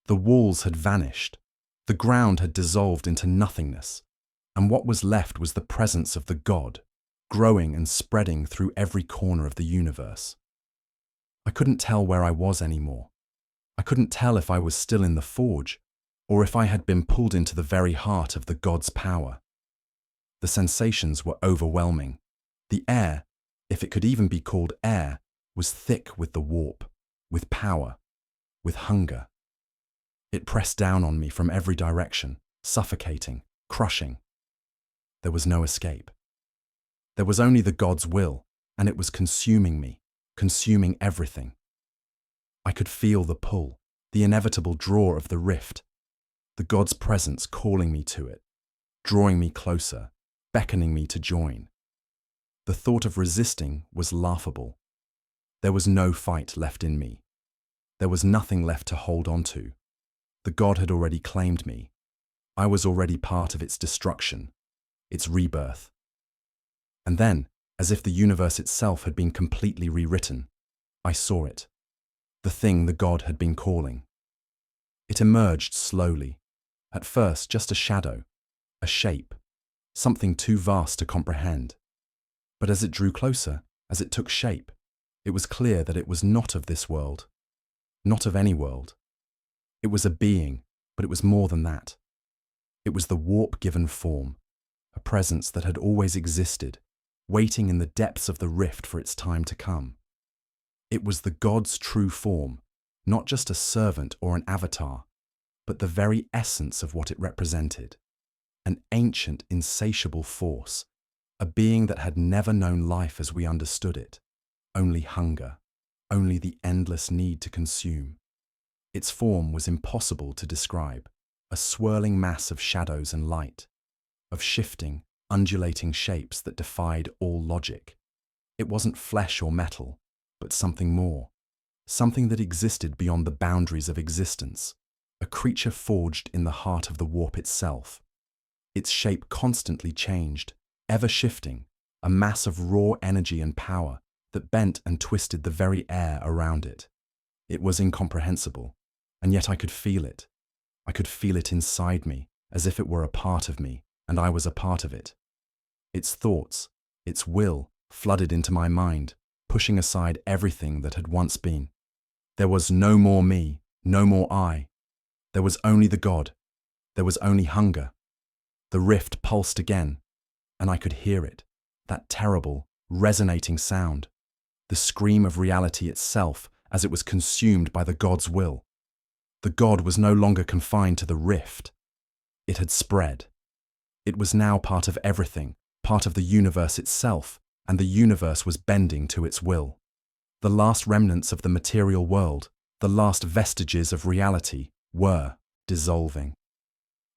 The walls had vanished, the ground had dissolved into nothingness, and what was left was the presence of the god, growing and spreading through every corner of the universe. I couldn't tell where I was anymore. I couldn't tell if I was still in the forge, or if I had been pulled into the very heart of the god's power. The sensations were overwhelming. The air, if it could even be called air, was thick with the warp, with power, with hunger. It pressed down on me from every direction, suffocating, crushing. There was no escape. There was only the god's will, and it was consuming me, consuming everything. I could feel the pull, the inevitable draw of the rift, the god's presence calling me to it, drawing me closer, beckoning me to join. The thought of resisting was laughable. There was no fight left in me. There was nothing left to hold on to. The god had already claimed me. I was already part of its destruction, its rebirth. And then, as if the universe itself had been completely rewritten, I saw it, the thing the god had been calling. It emerged slowly, at first just a shadow, a shape, something too vast to comprehend. But as it drew closer, as it took shape, it was clear that it was not of this world, not of any world. It was a being, but it was more than that. It was the warp-given form, a presence that had always existed, waiting in the depths of the rift for its time to come. It was the god's true form, not just a servant or an avatar, but the very essence of what it represented. An ancient, insatiable force, a being that had never known life as we understood it, only hunger, only the endless need to consume. Its form was impossible to describe, a swirling mass of shadows and light, of shifting, undulating shapes that defied all logic. It wasn't flesh or metal, but something more, something that existed beyond the boundaries of existence, a creature forged in the heart of the warp itself. Its shape constantly changed, ever shifting, a mass of raw energy and power that bent and twisted the very air around it. It was incomprehensible, and yet I could feel it. I could feel it inside me, as if it were a part of me, and I was a part of it. Its thoughts, its will, flooded into my mind, pushing aside everything that had once been. There was no more me, no more I. There was only the God. There was only hunger. The rift pulsed again, and I could hear it, that terrible, resonating sound, the scream of reality itself as it was consumed by the God's will. The God was no longer confined to the rift. It had spread. It was now part of everything, part of the universe itself, and the universe was bending to its will. The last remnants of the material world, the last vestiges of reality, were dissolving.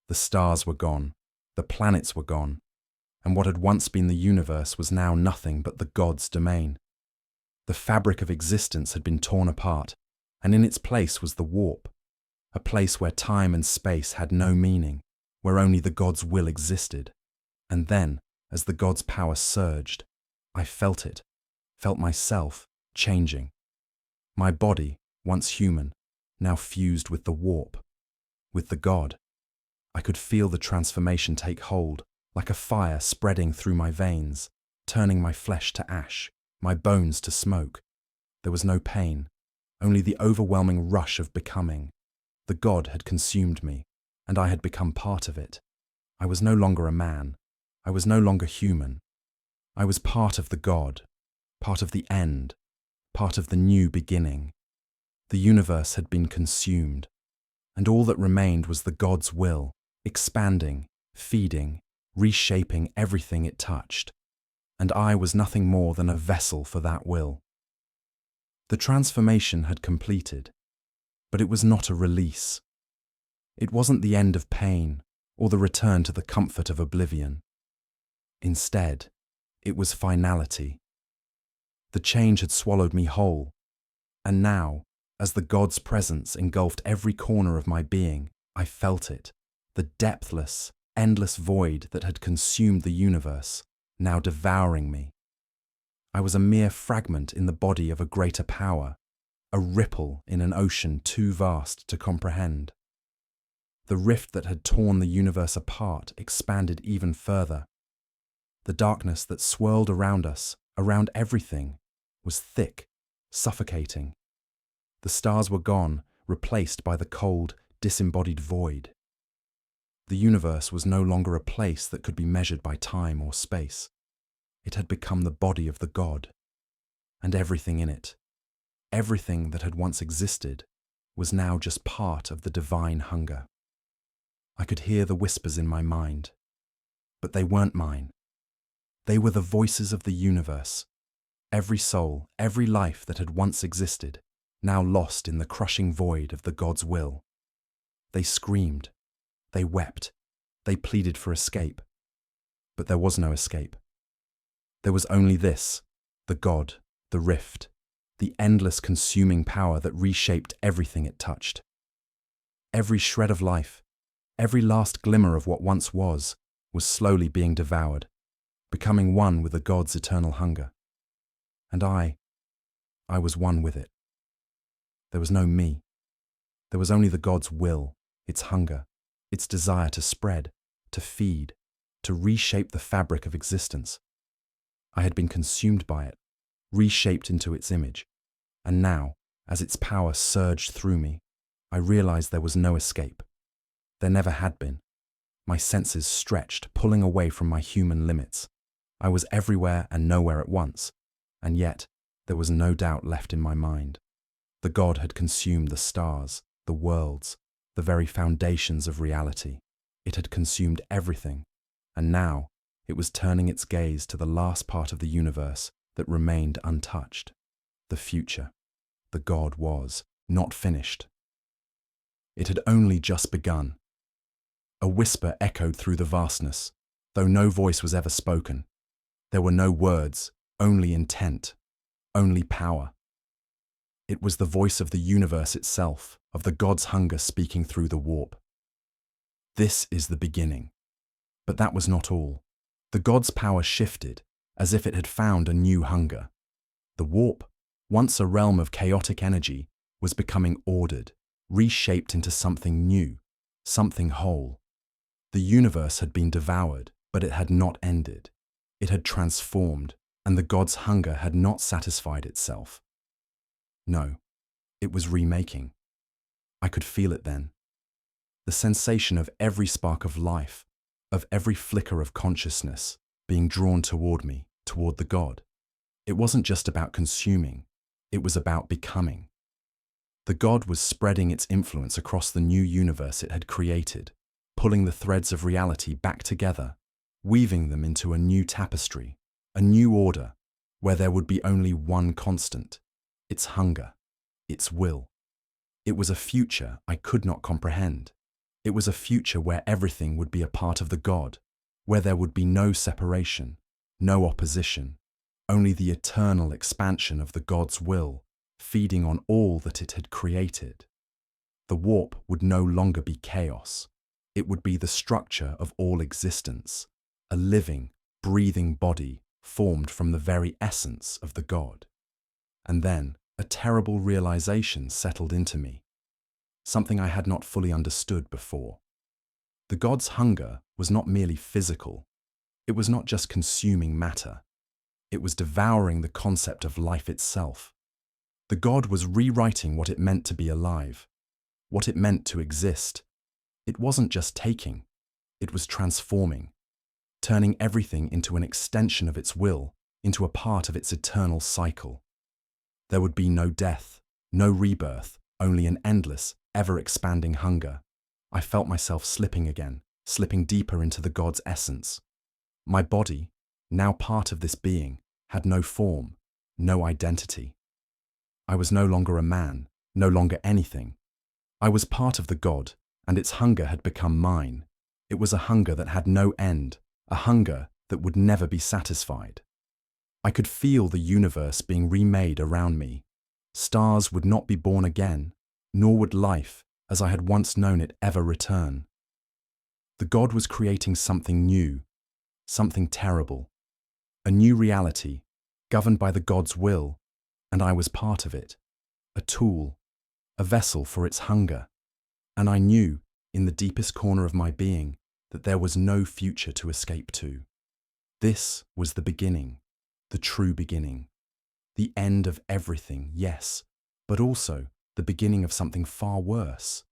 The stars were gone, the planets were gone, and what had once been the universe was now nothing but the God's domain. The fabric of existence had been torn apart, and in its place was the warp, a place where time and space had no meaning, where only the God's will existed. And then, as the God's power surged, I felt it, felt myself changing. My body, once human, now fused with the warp, with the God. I could feel the transformation take hold, like a fire spreading through my veins, turning my flesh to ash, my bones to smoke. There was no pain, only the overwhelming rush of becoming. The God had consumed me, and I had become part of it. I was no longer a man. I was no longer human. I was part of the God, part of the end, part of the new beginning. The universe had been consumed, and all that remained was the God's will, expanding, feeding, reshaping everything it touched. And I was nothing more than a vessel for that will. The transformation had completed, but it was not a release. It wasn't the end of pain or the return to the comfort of oblivion. Instead, it was finality. The change had swallowed me whole, and now, as the God's presence engulfed every corner of my being, I felt it, the depthless, endless void that had consumed the universe, now devouring me. I was a mere fragment in the body of a greater power, a ripple in an ocean too vast to comprehend. The rift that had torn the universe apart expanded even further. The darkness that swirled around us, around everything, was thick, suffocating. The stars were gone, replaced by the cold, disembodied void. The universe was no longer a place that could be measured by time or space. It had become the body of the God, and everything in it, everything that had once existed, was now just part of the divine hunger. I could hear the whispers in my mind, but they weren't mine. They were the voices of the universe, every soul, every life that had once existed, now lost in the crushing void of the God's will. They screamed, they wept, they pleaded for escape, but there was no escape. There was only this, the God, the rift, the endless consuming power that reshaped everything it touched. Every shred of life, every last glimmer of what once was slowly being devoured, becoming one with the God's eternal hunger. And I was one with it. There was no me. There was only the God's will, its hunger, its desire to spread, to feed, to reshape the fabric of existence. I had been consumed by it, reshaped into its image, and now, as its power surged through me, I realized there was no escape. There never had been. My senses stretched, pulling away from my human limits. I was everywhere and nowhere at once, and yet there was no doubt left in my mind. The God had consumed the stars, the worlds, the very foundations of reality. It had consumed everything, and now it was turning its gaze to the last part of the universe that remained untouched. The future. The God was not finished. It had only just begun. A whisper echoed through the vastness, though no voice was ever spoken. There were no words, only intent, only power. It was the voice of the universe itself, of the god's hunger speaking through the warp. This is the beginning. But that was not all. The god's power shifted, as if it had found a new hunger. The warp, once a realm of chaotic energy, was becoming ordered, reshaped into something new, something whole. The universe had been devoured, but it had not ended. It had transformed, and the god's hunger had not satisfied itself. No, it was remaking. I could feel it then. The sensation of every spark of life, of every flicker of consciousness, being drawn toward me, toward the god. It wasn't just about consuming, it was about becoming. The god was spreading its influence across the new universe it had created, pulling the threads of reality back together, weaving them into a new tapestry, a new order, where there would be only one constant: its hunger, its will. It was a future I could not comprehend. It was a future where everything would be a part of the god, where there would be no separation, no opposition, only the eternal expansion of the god's will, feeding on all that it had created. The warp would no longer be chaos. It would be the structure of all existence, a living, breathing body formed from the very essence of the god. And then a terrible realization settled into me, something I had not fully understood before. The god's hunger was not merely physical. It was not just consuming matter. It was devouring the concept of life itself. The god was rewriting what it meant to be alive, what it meant to exist. It wasn't just taking, it was transforming, turning everything into an extension of its will, into a part of its eternal cycle. There would be no death, no rebirth, only an endless, ever-expanding hunger. I felt myself slipping again, slipping deeper into the god's essence. My body, now part of this being, had no form, no identity. I was no longer a man, no longer anything. I was part of the god, and its hunger had become mine. It was a hunger that had no end, a hunger that would never be satisfied. I could feel the universe being remade around me. Stars would not be born again, nor would life, as I had once known it, ever return. The god was creating something new, something terrible, a new reality, governed by the god's will, and I was part of it, a tool, a vessel for its hunger. And I knew, in the deepest corner of my being, that there was no future to escape to. This was the beginning, the true beginning, the end of everything, yes, but also the beginning of something far worse.